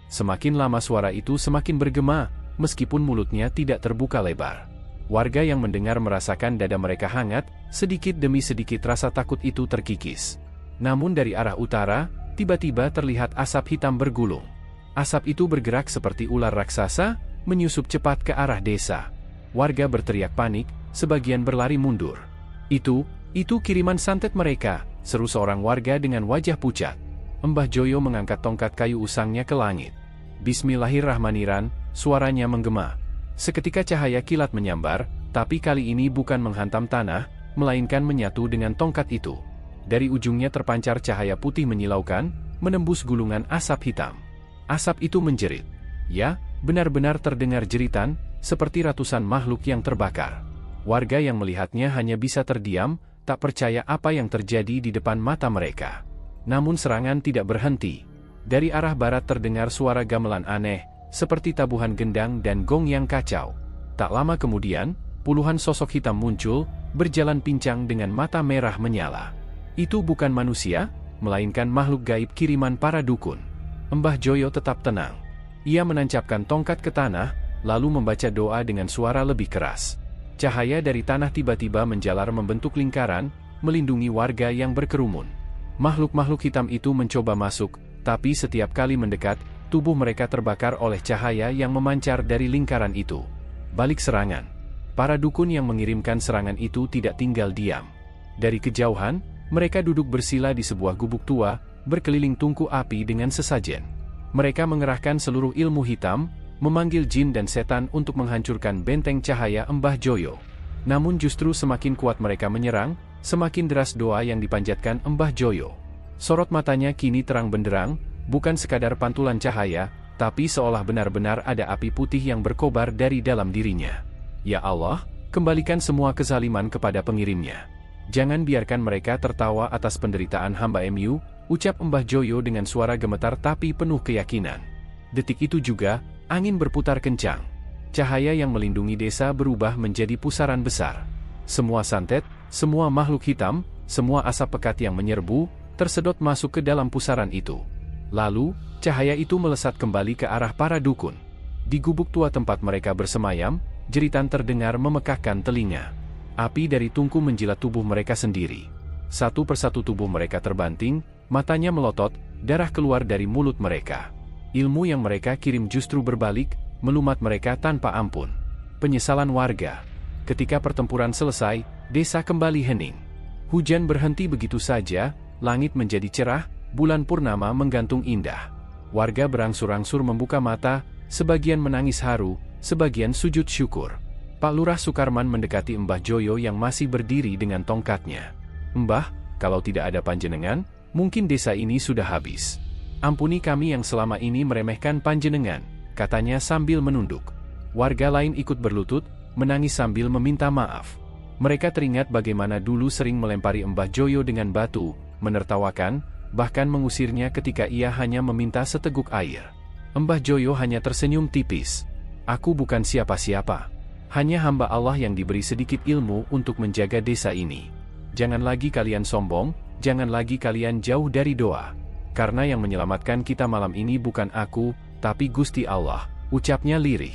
Semakin lama suara itu semakin bergema, meskipun mulutnya tidak terbuka lebar. Warga yang mendengar merasakan dada mereka hangat, sedikit demi sedikit rasa takut itu terkikis. Namun dari arah utara, tiba-tiba terlihat asap hitam bergulung. Asap itu bergerak seperti ular raksasa, menyusup cepat ke arah desa. Warga berteriak panik, sebagian berlari mundur. Itu kiriman santet mereka," seru seorang warga dengan wajah pucat. Mbah Joyo mengangkat tongkat kayu usangnya ke langit. "Bismillahirrahmanirrahim," suaranya menggema. Seketika cahaya kilat menyambar, tapi kali ini bukan menghantam tanah, melainkan menyatu dengan tongkat itu. Dari ujungnya terpancar cahaya putih menyilaukan, menembus gulungan asap hitam. Asap itu menjerit. Ya, benar-benar terdengar jeritan, seperti ratusan makhluk yang terbakar. Warga yang melihatnya hanya bisa terdiam, tak percaya apa yang terjadi di depan mata mereka. Namun serangan tidak berhenti. Dari arah barat terdengar suara gamelan aneh, seperti tabuhan gendang dan gong yang kacau. Tak lama kemudian, puluhan sosok hitam muncul, berjalan pincang dengan mata merah menyala. Itu bukan manusia, melainkan makhluk gaib kiriman para dukun. Mbah Joyo tetap tenang. Ia menancapkan tongkat ke tanah, lalu membaca doa dengan suara lebih keras. Cahaya dari tanah tiba-tiba menjalar membentuk lingkaran, melindungi warga yang berkerumun. Makhluk-makhluk hitam itu mencoba masuk, tapi setiap kali mendekat, tubuh mereka terbakar oleh cahaya yang memancar dari lingkaran itu. Balik serangan. Para dukun yang mengirimkan serangan itu tidak tinggal diam. Dari kejauhan, mereka duduk bersila di sebuah gubuk tua, berkeliling tungku api dengan sesajen. Mereka mengerahkan seluruh ilmu hitam, memanggil jin dan setan untuk menghancurkan benteng cahaya Mbah Joyo. Namun justru semakin kuat mereka menyerang, semakin deras doa yang dipanjatkan Mbah Joyo. Sorot matanya kini terang benderang, bukan sekadar pantulan cahaya, tapi seolah benar-benar ada api putih yang berkobar dari dalam dirinya. Ya Allah, kembalikan semua kezaliman kepada pengirimnya. Jangan biarkan mereka tertawa atas penderitaan hamba MU, ucap Mbah Joyo dengan suara gemetar tapi penuh keyakinan. Detik itu juga, angin berputar kencang. Cahaya yang melindungi desa berubah menjadi pusaran besar. Semua santet, semua makhluk hitam, semua asap pekat yang menyerbu, tersedot masuk ke dalam pusaran itu. Lalu, cahaya itu melesat kembali ke arah para dukun. Di gubuk tua tempat mereka bersemayam, jeritan terdengar memekakkan telinga. Api dari tungku menjilat tubuh mereka sendiri. Satu persatu tubuh mereka terbanting, matanya melotot, darah keluar dari mulut mereka. Ilmu yang mereka kirim justru berbalik, melumat mereka tanpa ampun. Penyesalan warga. Ketika pertempuran selesai, desa kembali hening. Hujan berhenti begitu saja, langit menjadi cerah, bulan purnama menggantung indah. Warga berangsur-angsur membuka mata, sebagian menangis haru, sebagian sujud syukur. Pak Lurah Sukarman mendekati Mbah Joyo yang masih berdiri dengan tongkatnya. "Mbah, kalau tidak ada panjenengan, mungkin desa ini sudah habis. Ampuni kami yang selama ini meremehkan panjenengan," katanya sambil menunduk. Warga lain ikut berlutut, menangis sambil meminta maaf. Mereka teringat bagaimana dulu sering melempari Mbah Joyo dengan batu, menertawakan, bahkan mengusirnya ketika ia hanya meminta seteguk air. Mbah Joyo hanya tersenyum tipis. "Aku bukan siapa-siapa. Hanya hamba Allah yang diberi sedikit ilmu untuk menjaga desa ini. Jangan lagi kalian sombong, jangan lagi kalian jauh dari doa. Karena yang menyelamatkan kita malam ini bukan aku, tapi Gusti Allah," ucapnya lirih.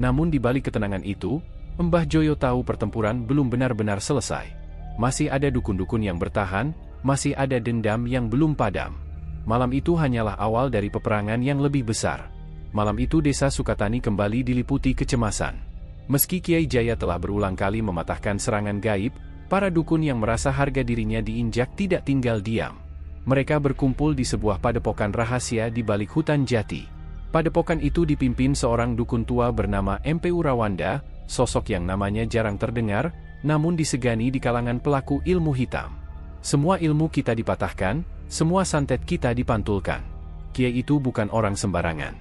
Namun di balik ketenangan itu, Mbah Joyo tahu pertempuran belum benar-benar selesai. Masih ada dukun-dukun yang bertahan, masih ada dendam yang belum padam. Malam itu hanyalah awal dari peperangan yang lebih besar. Malam itu desa Sukatani kembali diliputi kecemasan. Meski Kiai Jaya telah berulang kali mematahkan serangan gaib, para dukun yang merasa harga dirinya diinjak tidak tinggal diam. Mereka berkumpul di sebuah padepokan rahasia di balik hutan jati. Padepokan itu dipimpin seorang dukun tua bernama MPU Rawanda, sosok yang namanya jarang terdengar, namun disegani di kalangan pelaku ilmu hitam. "Semua ilmu kita dipatahkan, semua santet kita dipantulkan. Kiai itu bukan orang sembarangan.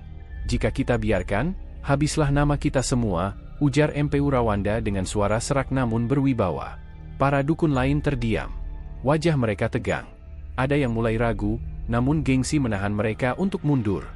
Jika kita biarkan, habislah nama kita semua," ujar MPU Rawanda dengan suara serak namun berwibawa. Para dukun lain terdiam. Wajah mereka tegang. Ada yang mulai ragu, namun gengsi menahan mereka untuk mundur.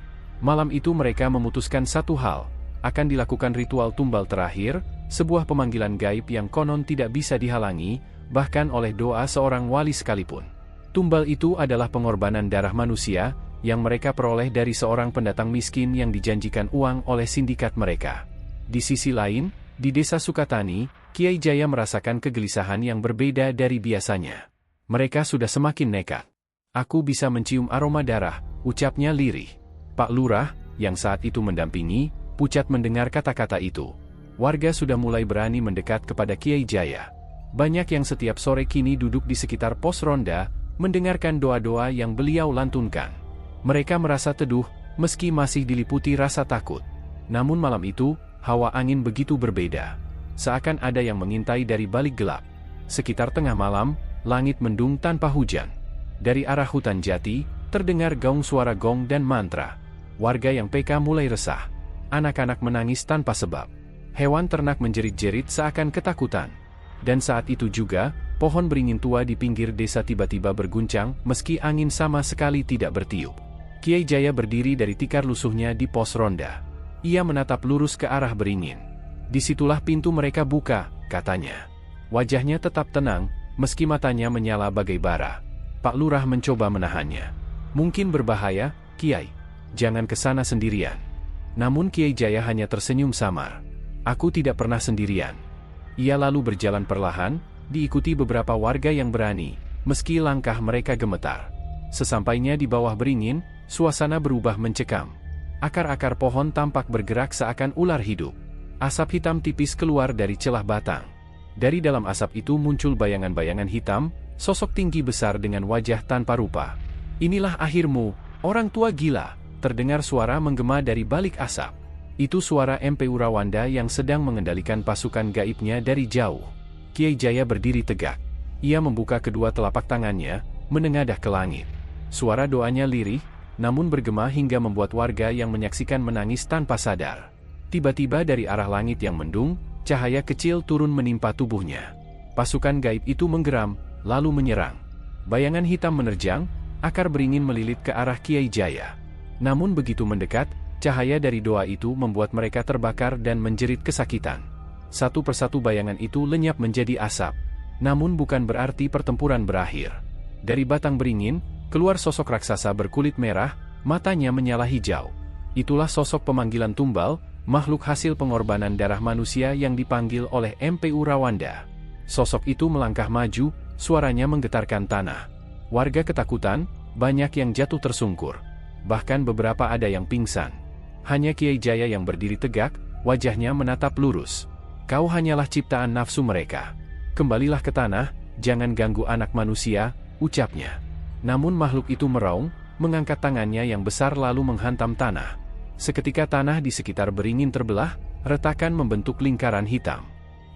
Malam itu mereka memutuskan satu hal, akan dilakukan ritual tumbal terakhir, sebuah pemanggilan gaib yang konon tidak bisa dihalangi, bahkan oleh doa seorang wali sekalipun. Tumbal itu adalah pengorbanan darah manusia, yang mereka peroleh dari seorang pendatang miskin yang dijanjikan uang oleh sindikat mereka. Di sisi lain, di desa Sukatani, Kiai Jaya merasakan kegelisahan yang berbeda dari biasanya. Mereka sudah semakin nekat. "Aku bisa mencium aroma darah," ucapnya lirih. Pak Lurah, yang saat itu mendampingi, pucat mendengar kata-kata itu. Warga sudah mulai berani mendekat kepada Kiai Jaya. Banyak yang setiap sore kini duduk di sekitar pos ronda, mendengarkan doa-doa yang beliau lantunkan. Mereka merasa teduh, meski masih diliputi rasa takut. Namun malam itu, hawa angin begitu berbeda. Seakan ada yang mengintai dari balik gelap. Sekitar tengah malam, langit mendung tanpa hujan. Dari arah hutan jati, terdengar gaung suara gong dan mantra. Warga yang PK mulai resah. Anak-anak menangis tanpa sebab. Hewan ternak menjerit-jerit seakan ketakutan. Dan saat itu juga, pohon beringin tua di pinggir desa tiba-tiba berguncang, meski angin sama sekali tidak bertiup. Kiai Jaya berdiri dari tikar lusuhnya di pos ronda. Ia menatap lurus ke arah beringin. "Disitulah pintu mereka buka," katanya. Wajahnya tetap tenang, meski matanya menyala bagai bara. Pak Lurah mencoba menahannya. "Mungkin berbahaya, Kiai. Jangan ke sana sendirian." Namun Kiai Jaya hanya tersenyum samar. "Aku tidak pernah sendirian." Ia lalu berjalan perlahan, diikuti beberapa warga yang berani, meski langkah mereka gemetar. Sesampainya di bawah beringin, suasana berubah mencekam. Akar-akar pohon tampak bergerak seakan ular hidup. Asap hitam tipis keluar dari celah batang. Dari dalam asap itu muncul bayangan-bayangan hitam, sosok tinggi besar dengan wajah tanpa rupa. "Inilah akhirmu, orang tua gila," terdengar suara menggema dari balik asap. Itu suara MPU Rawanda yang sedang mengendalikan pasukan gaibnya dari jauh. Kiai Jaya berdiri tegak. Ia membuka kedua telapak tangannya, menengadah ke langit. Suara doanya lirih, namun bergema hingga membuat warga yang menyaksikan menangis tanpa sadar. Tiba-tiba dari arah langit yang mendung, cahaya kecil turun menimpa tubuhnya. Pasukan gaib itu menggeram, lalu menyerang. Bayangan hitam menerjang, akar beringin melilit ke arah Kiai Jaya. Namun begitu mendekat, cahaya dari doa itu membuat mereka terbakar dan menjerit kesakitan. Satu persatu bayangan itu lenyap menjadi asap. Namun bukan berarti pertempuran berakhir. Dari batang beringin, keluar sosok raksasa berkulit merah, matanya menyala hijau. Itulah sosok pemanggilan tumbal, makhluk hasil pengorbanan darah manusia yang dipanggil oleh MPU Rawanda. Sosok itu melangkah maju, suaranya menggetarkan tanah. Warga ketakutan, banyak yang jatuh tersungkur. Bahkan beberapa ada yang pingsan. Hanya Kiai Jaya yang berdiri tegak, wajahnya menatap lurus. Kau hanyalah ciptaan nafsu mereka. Kembalilah ke tanah, jangan ganggu anak manusia, ucapnya. Namun makhluk itu meraung, mengangkat tangannya yang besar lalu menghantam tanah. Seketika tanah di sekitar beringin terbelah, retakan membentuk lingkaran hitam.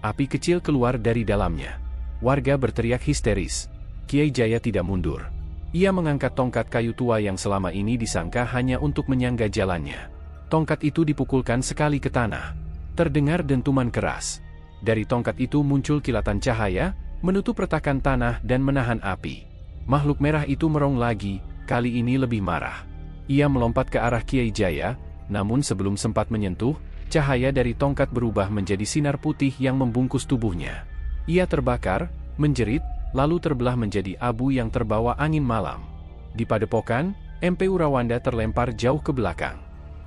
Api kecil keluar dari dalamnya. Warga berteriak histeris. Kiai Jaya tidak mundur. Ia mengangkat tongkat kayu tua yang selama ini disangka hanya untuk menyangga jalannya. Tongkat itu dipukulkan sekali ke tanah. Terdengar dentuman keras. Dari tongkat itu muncul kilatan cahaya, menutup retakan tanah dan menahan api. Makhluk merah itu merong lagi, kali ini lebih marah. Ia melompat ke arah Kiai Jaya, namun sebelum sempat menyentuh, cahaya dari tongkat berubah menjadi sinar putih yang membungkus tubuhnya. Ia terbakar, menjerit, lalu terbelah menjadi abu yang terbawa angin malam. Di padepokan, MP Urawanda terlempar jauh ke belakang.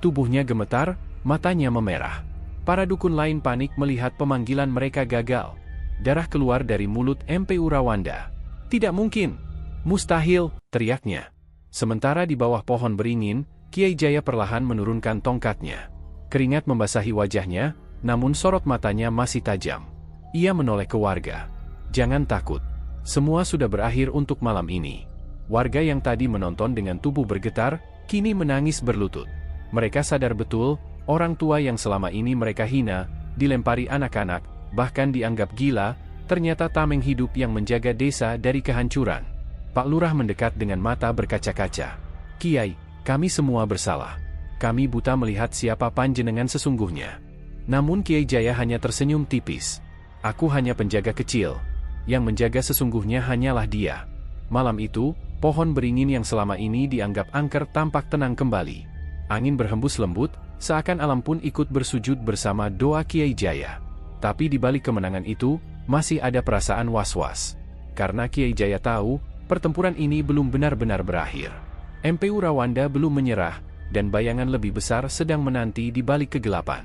Tubuhnya gemetar, matanya memerah. Para dukun lain panik melihat pemanggilan mereka gagal. Darah keluar dari mulut MP Urawanda. Tidak mungkin! Mustahil! Teriaknya. Sementara di bawah pohon beringin, Kiai Jaya perlahan menurunkan tongkatnya. Keringat membasahi wajahnya, namun sorot matanya masih tajam. Ia menoleh ke warga. Jangan takut. Semua sudah berakhir untuk malam ini. Warga yang tadi menonton dengan tubuh bergetar, kini menangis berlutut. Mereka sadar betul, orang tua yang selama ini mereka hina, dilempari anak-anak, bahkan dianggap gila, ternyata tameng hidup yang menjaga desa dari kehancuran. Pak Lurah mendekat dengan mata berkaca-kaca. Kiai, kami semua bersalah. Kami buta melihat siapa panjenengan sesungguhnya. Namun Kiai Jaya hanya tersenyum tipis. Aku hanya penjaga kecil. Yang menjaga sesungguhnya hanyalah dia. Malam itu, pohon beringin yang selama ini dianggap angker tampak tenang kembali. Angin berhembus lembut, seakan alam pun ikut bersujud bersama doa Kiai Jaya. Tapi di balik kemenangan itu, masih ada perasaan was-was. Karena Kiai Jaya tahu, pertempuran ini belum benar-benar berakhir. MP Urawanda belum menyerah, dan bayangan lebih besar sedang menanti di balik kegelapan.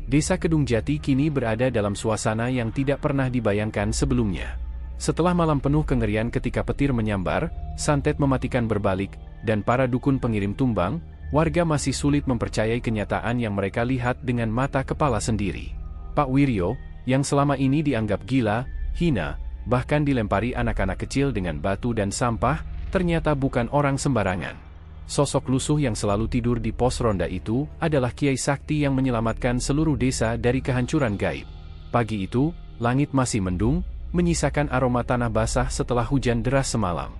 Desa Kedung Jati kini berada dalam suasana yang tidak pernah dibayangkan sebelumnya. Setelah malam penuh kengerian ketika petir menyambar, santet mematikan berbalik, dan para dukun pengirim tumbang, warga masih sulit mempercayai kenyataan yang mereka lihat dengan mata kepala sendiri. Pak Wiryo, yang selama ini dianggap gila, hina, bahkan dilempari anak-anak kecil dengan batu dan sampah, ternyata bukan orang sembarangan. Sosok lusuh yang selalu tidur di pos ronda itu adalah Kiai Sakti yang menyelamatkan seluruh desa dari kehancuran gaib. Pagi itu, langit masih mendung, menyisakan aroma tanah basah setelah hujan deras semalam.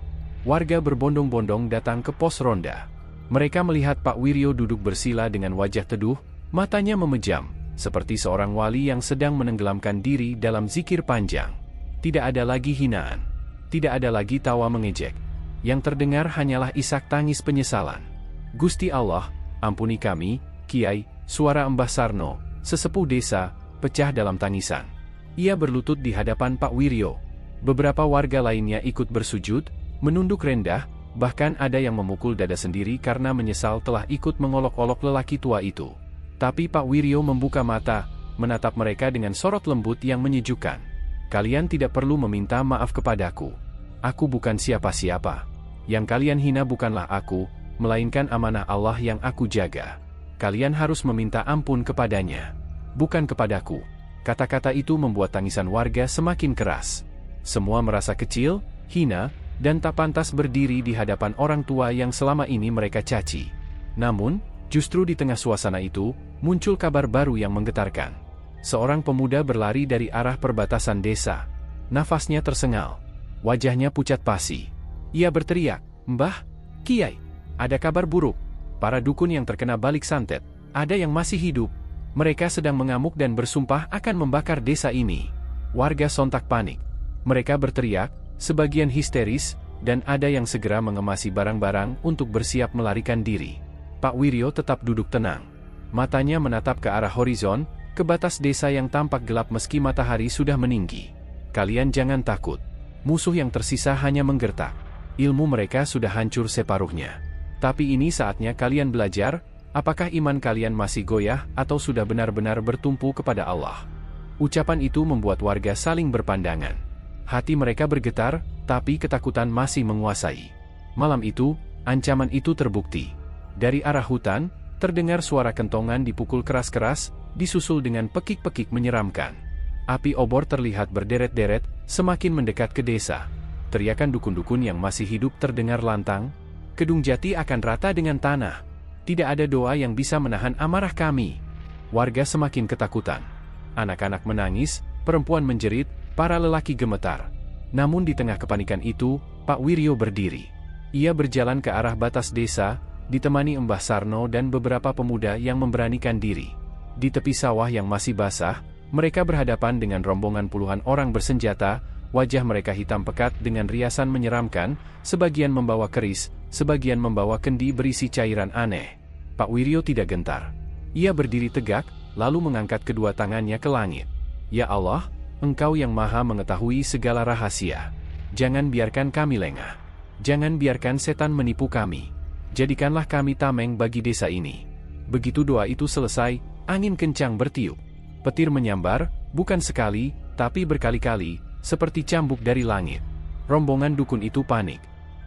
Warga berbondong-bondong datang ke pos ronda. Mereka melihat Pak Wiryo duduk bersila dengan wajah teduh, matanya memejam, seperti seorang wali yang sedang menenggelamkan diri dalam zikir panjang. Tidak ada lagi hinaan. Tidak ada lagi tawa mengejek. Yang terdengar hanyalah isak tangis penyesalan. Gusti Allah, ampuni kami, Kiai, suara Mbah Sarno, sesepuh desa, pecah dalam tangisan. Ia berlutut di hadapan Pak Wiryo. Beberapa warga lainnya ikut bersujud, menunduk rendah, bahkan ada yang memukul dada sendiri karena menyesal telah ikut mengolok-olok lelaki tua itu. Tapi Pak Wiryo membuka mata, menatap mereka dengan sorot lembut yang menyejukkan. Kalian tidak perlu meminta maaf kepadaku. Aku bukan siapa-siapa. Yang kalian hina bukanlah aku, melainkan amanah Allah yang aku jaga. Kalian harus meminta ampun kepadanya, bukan kepadaku. Kata-kata itu membuat tangisan warga semakin keras. Semua merasa kecil, hina, dan tak pantas berdiri di hadapan orang tua yang selama ini mereka caci. Namun, justru di tengah suasana itu, muncul kabar baru yang menggetarkan. Seorang pemuda berlari dari arah perbatasan desa. Nafasnya tersengal. Wajahnya pucat pasi. Ia berteriak, "Mbah, Kiai, ada kabar buruk. Para dukun yang terkena balik santet, ada yang masih hidup. Mereka sedang mengamuk dan bersumpah akan membakar desa ini." Warga sontak panik. Mereka berteriak, sebagian histeris, dan ada yang segera mengemasi barang-barang untuk bersiap melarikan diri. Pak Wiryo tetap duduk tenang. Matanya menatap ke arah horizon, ke batas desa yang tampak gelap meski matahari sudah meninggi. Kalian jangan takut. Musuh yang tersisa hanya menggertak. Ilmu mereka sudah hancur separuhnya. Tapi ini saatnya kalian belajar, apakah iman kalian masih goyah atau sudah benar-benar bertumpu kepada Allah. Ucapan itu membuat warga saling berpandangan. Hati mereka bergetar, tapi ketakutan masih menguasai. Malam itu, ancaman itu terbukti. Dari arah hutan, Terdengar suara kentongan dipukul keras-keras, disusul dengan pekik-pekik menyeramkan. Api obor terlihat berderet-deret, semakin mendekat ke desa. Teriakan dukun-dukun yang masih hidup terdengar lantang. Kedung Jati akan rata dengan tanah. Tidak ada doa yang bisa menahan amarah kami. Warga semakin ketakutan. Anak-anak menangis, perempuan menjerit, para lelaki gemetar. Namun di tengah kepanikan itu, Pak Wiryo berdiri. Ia berjalan ke arah batas desa, ditemani Mbah Sarno dan beberapa pemuda yang memberanikan diri. Di tepi sawah yang masih basah, mereka berhadapan dengan rombongan puluhan orang bersenjata, wajah mereka hitam pekat dengan riasan menyeramkan, sebagian membawa keris, sebagian membawa kendi berisi cairan aneh. Pak Wiryo tidak gentar. Ia berdiri tegak, lalu mengangkat kedua tangannya ke langit. Ya Allah, Engkau yang maha mengetahui segala rahasia. Jangan biarkan kami lengah. Jangan biarkan setan menipu kami. Jadikanlah kami tameng bagi desa ini. Begitu doa itu selesai, angin kencang bertiup. Petir menyambar, bukan sekali, tapi berkali-kali, seperti cambuk dari langit. Rombongan dukun itu panik.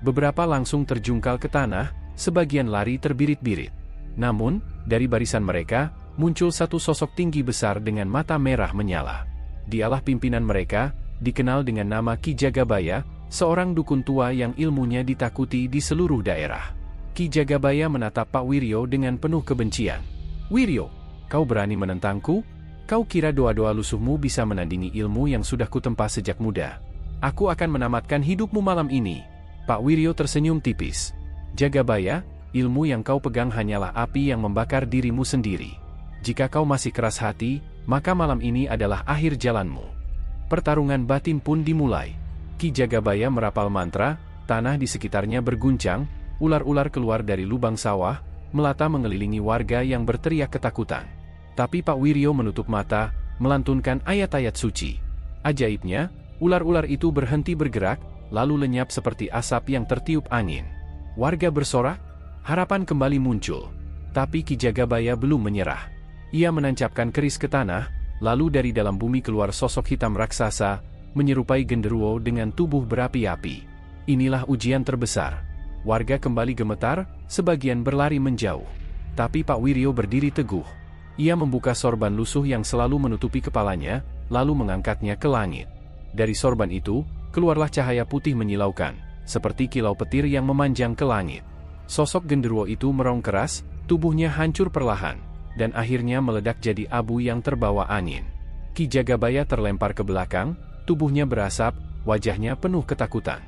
Beberapa langsung terjungkal ke tanah, sebagian lari terbirit-birit. Namun, dari barisan mereka, muncul satu sosok tinggi besar dengan mata merah menyala. Dialah pimpinan mereka, dikenal dengan nama Ki Jagabaya, seorang dukun tua yang ilmunya ditakuti di seluruh daerah. Ki Jagabaya menatap Pak Wiryo dengan penuh kebencian. "Wiryo, kau berani menentangku? Kau kira doa-doa lusuhmu bisa menandingi ilmu yang sudah kutempa sejak muda? Aku akan menamatkan hidupmu malam ini." Pak Wiryo tersenyum tipis. "Jagabaya, ilmu yang kau pegang hanyalah api yang membakar dirimu sendiri. Jika kau masih keras hati, maka malam ini adalah akhir jalanmu." Pertarungan batin pun dimulai. Ki Jagabaya merapal mantra, tanah di sekitarnya berguncang, ular-ular keluar dari lubang sawah, melata mengelilingi warga yang berteriak ketakutan. Tapi Pak Wiryo menutup mata, melantunkan ayat-ayat suci. Ajaibnya, ular-ular itu berhenti bergerak, lalu lenyap seperti asap yang tertiup angin. Warga bersorak, harapan kembali muncul. Tapi Ki Jagabaya belum menyerah. Ia menancapkan keris ke tanah, lalu dari dalam bumi keluar sosok hitam raksasa, menyerupai genderuwo dengan tubuh berapi-api. Inilah ujian terbesar. Warga kembali gemetar, sebagian berlari menjauh. Tapi Pak Wiryo berdiri teguh. Ia membuka sorban lusuh yang selalu menutupi kepalanya, lalu mengangkatnya ke langit. Dari sorban itu, keluarlah cahaya putih menyilaukan, seperti kilau petir yang memanjang ke langit. Sosok genderuwo itu merong keras, tubuhnya hancur perlahan, dan akhirnya meledak jadi abu yang terbawa angin. Ki Jagabaya terlempar ke belakang, tubuhnya berasap, wajahnya penuh ketakutan.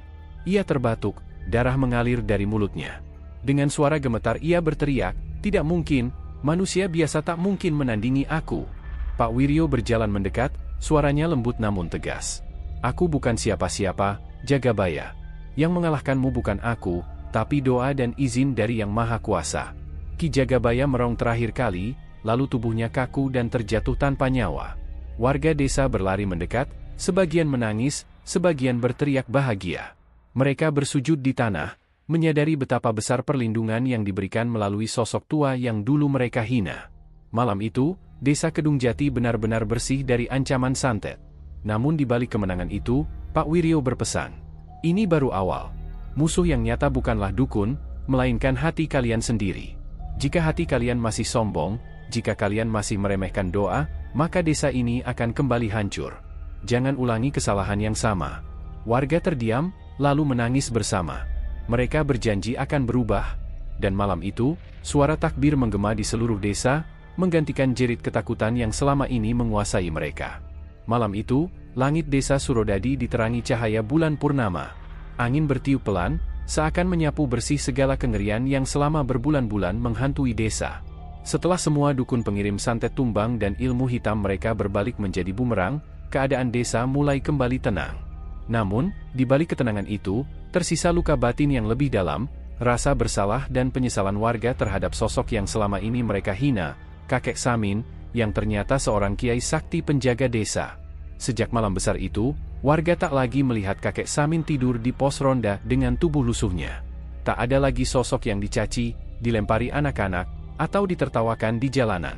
Ia terbatuk, darah mengalir dari mulutnya. Dengan suara gemetar ia berteriak, "Tidak mungkin, manusia biasa tak mungkin menandingi aku." Pak Wiryo berjalan mendekat, suaranya lembut namun tegas. "Aku bukan siapa-siapa, Jagabaya. Yang mengalahkanmu bukan aku, tapi doa dan izin dari Yang Maha Kuasa." Ki Jagabaya merong terakhir kali, lalu tubuhnya kaku dan terjatuh tanpa nyawa. Warga desa berlari mendekat, sebagian menangis, sebagian berteriak bahagia. Mereka bersujud di tanah, menyadari betapa besar perlindungan yang diberikan melalui sosok tua yang dulu mereka hina. Malam itu, desa Kedung Jati benar-benar bersih dari ancaman santet. Namun di balik kemenangan itu, Pak Wiryo berpesan, "Ini baru awal. Musuh yang nyata bukanlah dukun, melainkan hati kalian sendiri. Jika hati kalian masih sombong, jika kalian masih meremehkan doa, maka desa ini akan kembali hancur. Jangan ulangi kesalahan yang sama." Warga terdiam, lalu menangis bersama. Mereka berjanji akan berubah. Dan malam itu, suara takbir menggema di seluruh desa, menggantikan jerit ketakutan yang selama ini menguasai mereka. Malam itu, langit desa Surodadi diterangi cahaya bulan purnama. Angin bertiup pelan, seakan menyapu bersih segala kengerian yang selama berbulan-bulan menghantui desa. Setelah semua dukun pengirim santet tumbang dan ilmu hitam mereka berbalik menjadi bumerang, keadaan desa mulai kembali tenang. Namun, di balik ketenangan itu, tersisa luka batin yang lebih dalam, rasa bersalah dan penyesalan warga terhadap sosok yang selama ini mereka hina, kakek Samin, yang ternyata seorang kiai sakti penjaga desa. Sejak malam besar itu, warga tak lagi melihat kakek Samin tidur di pos ronda dengan tubuh lusuhnya. Tak ada lagi sosok yang dicaci, dilempari anak-anak, atau ditertawakan di jalanan.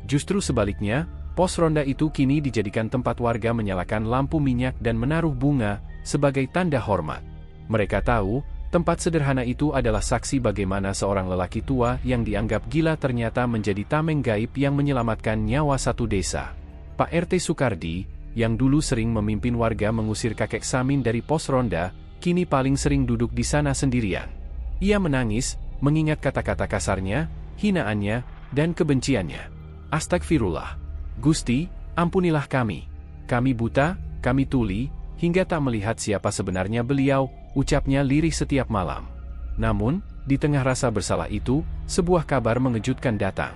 Justru sebaliknya, pos ronda itu kini dijadikan tempat warga menyalakan lampu minyak dan menaruh bunga, sebagai tanda hormat. Mereka tahu, Tempat sederhana itu adalah saksi bagaimana seorang lelaki tua yang dianggap gila ternyata menjadi tameng gaib yang menyelamatkan nyawa satu desa. Pak RT Sukardi, yang dulu sering memimpin warga mengusir kakek Samin dari pos ronda, kini paling sering duduk di sana sendirian. Ia menangis, mengingat kata-kata kasarnya, hinaannya, dan kebenciannya. Astagfirullah. Gusti, ampunilah kami. Kami buta, kami tuli, hingga tak melihat siapa sebenarnya beliau, ucapnya lirih setiap malam. Namun, di tengah rasa bersalah itu, sebuah kabar mengejutkan datang.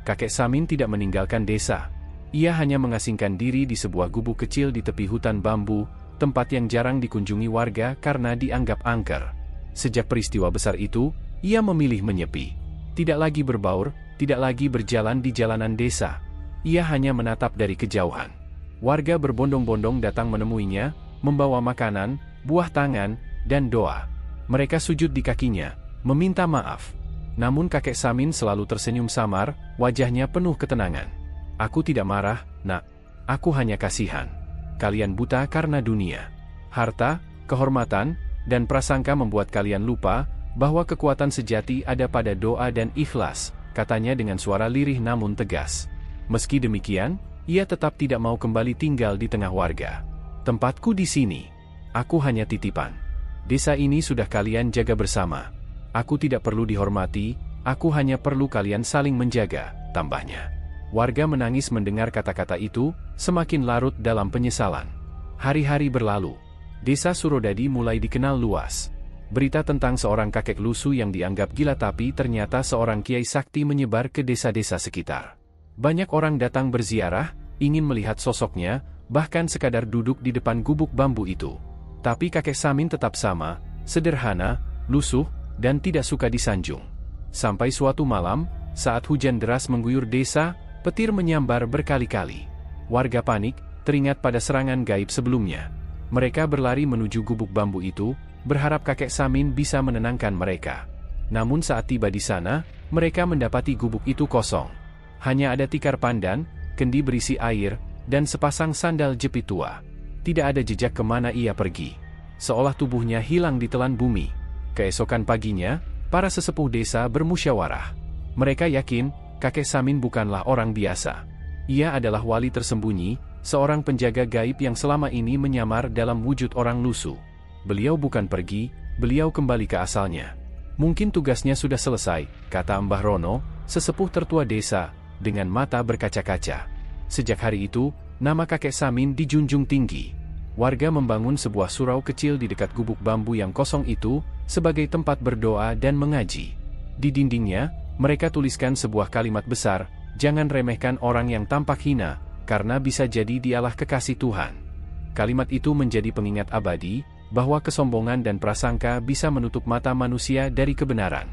Kakek Samin tidak meninggalkan desa. Ia hanya mengasingkan diri di sebuah gubuk kecil di tepi hutan bambu, tempat yang jarang dikunjungi warga karena dianggap angker. Sejak peristiwa besar itu, ia memilih menyepi. Tidak lagi berbaur, tidak lagi berjalan di jalanan desa. Ia hanya menatap dari kejauhan. Warga berbondong-bondong datang menemuinya, membawa makanan, buah tangan, dan doa. Mereka sujud di kakinya, meminta maaf. Namun kakek Samin selalu tersenyum samar, wajahnya penuh ketenangan. Aku tidak marah, nak. Aku hanya kasihan. Kalian buta karena dunia. Harta, kehormatan, dan prasangka membuat kalian lupa bahwa kekuatan sejati ada pada doa dan ikhlas, katanya dengan suara lirih namun tegas. Meski demikian, ia tetap tidak mau kembali tinggal di tengah warga. Tempatku di sini. Aku hanya titipan. Desa ini sudah kalian jaga bersama. Aku tidak perlu dihormati, aku hanya perlu kalian saling menjaga, tambahnya. Warga menangis mendengar kata-kata itu, semakin larut dalam penyesalan. Hari-hari berlalu. Desa Surodadi mulai dikenal luas. Berita tentang seorang kakek lusu yang dianggap gila tapi ternyata seorang kiai sakti menyebar ke desa-desa sekitar. Banyak orang datang berziarah, ingin melihat sosoknya, bahkan sekadar duduk di depan gubuk bambu itu. Tapi kakek Samin tetap sama, sederhana, lusuh, dan tidak suka disanjung. Sampai suatu malam, saat hujan deras mengguyur desa, petir menyambar berkali-kali. Warga panik, teringat pada serangan gaib sebelumnya. Mereka berlari menuju gubuk bambu itu, berharap kakek Samin bisa menenangkan mereka. Namun saat tiba di sana, mereka mendapati gubuk itu kosong. Hanya ada tikar pandan, kendi berisi air, dan sepasang sandal jepit tua. Tidak ada jejak kemana ia pergi. Seolah tubuhnya hilang ditelan bumi. Keesokan paginya, para sesepuh desa bermusyawarah. Mereka yakin, kakek Samin bukanlah orang biasa. Ia adalah wali tersembunyi, seorang penjaga gaib yang selama ini menyamar dalam wujud orang lusuh. Beliau bukan pergi, beliau kembali ke asalnya. Mungkin tugasnya sudah selesai, kata Mbah Rono, sesepuh tertua desa, dengan mata berkaca-kaca. Sejak hari itu, nama kakek Samin dijunjung tinggi. Warga membangun sebuah surau kecil di dekat gubuk bambu yang kosong itu, sebagai tempat berdoa dan mengaji. Di dindingnya, mereka tuliskan sebuah kalimat besar, jangan remehkan orang yang tampak hina, karena bisa jadi dialah kekasih Tuhan. Kalimat itu menjadi pengingat abadi, bahwa kesombongan dan prasangka bisa menutup mata manusia dari kebenaran.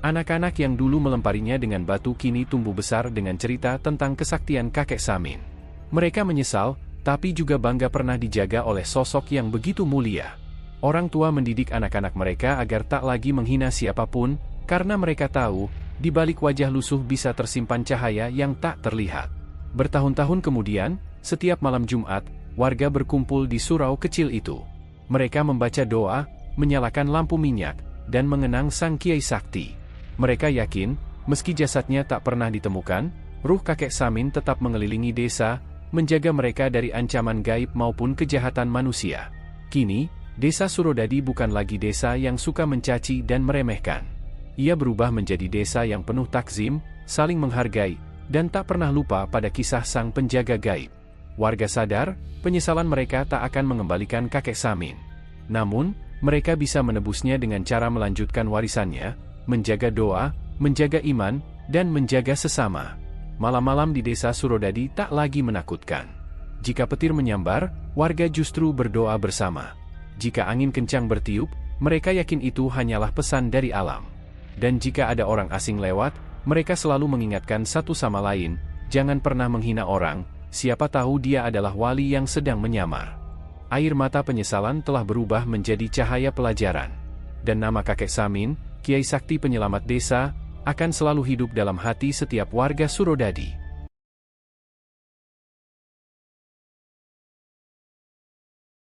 Anak-anak yang dulu melemparinya dengan batu kini tumbuh besar dengan cerita tentang kesaktian kakek Samin. Mereka menyesal, tapi juga bangga pernah dijaga oleh sosok yang begitu mulia. Orang tua mendidik anak-anak mereka agar tak lagi menghina siapapun, karena mereka tahu, di balik wajah lusuh bisa tersimpan cahaya yang tak terlihat. Bertahun-tahun kemudian, setiap malam Jumat, warga berkumpul di surau kecil itu. Mereka membaca doa, menyalakan lampu minyak, dan mengenang sang kiai sakti. Mereka yakin, meski jasadnya tak pernah ditemukan, ruh kakek Samin tetap mengelilingi desa, menjaga mereka dari ancaman gaib maupun kejahatan manusia. Kini, desa Surodadi bukan lagi desa yang suka mencaci dan meremehkan. Ia berubah menjadi desa yang penuh takzim, saling menghargai, dan tak pernah lupa pada kisah sang penjaga gaib. Warga sadar, penyesalan mereka tak akan mengembalikan kakek Samin. Namun, mereka bisa menebusnya dengan cara melanjutkan warisannya, menjaga doa, menjaga iman, dan menjaga sesama. Malam-malam di desa Surodadi tak lagi menakutkan. Jika petir menyambar, warga justru berdoa bersama. Jika angin kencang bertiup, mereka yakin itu hanyalah pesan dari alam. Dan jika ada orang asing lewat, mereka selalu mengingatkan satu sama lain, jangan pernah menghina orang, siapa tahu dia adalah wali yang sedang menyamar. Air mata penyesalan telah berubah menjadi cahaya pelajaran. Dan nama kakek Samin, Kiai Sakti penyelamat desa, akan selalu hidup dalam hati setiap warga Surodadi.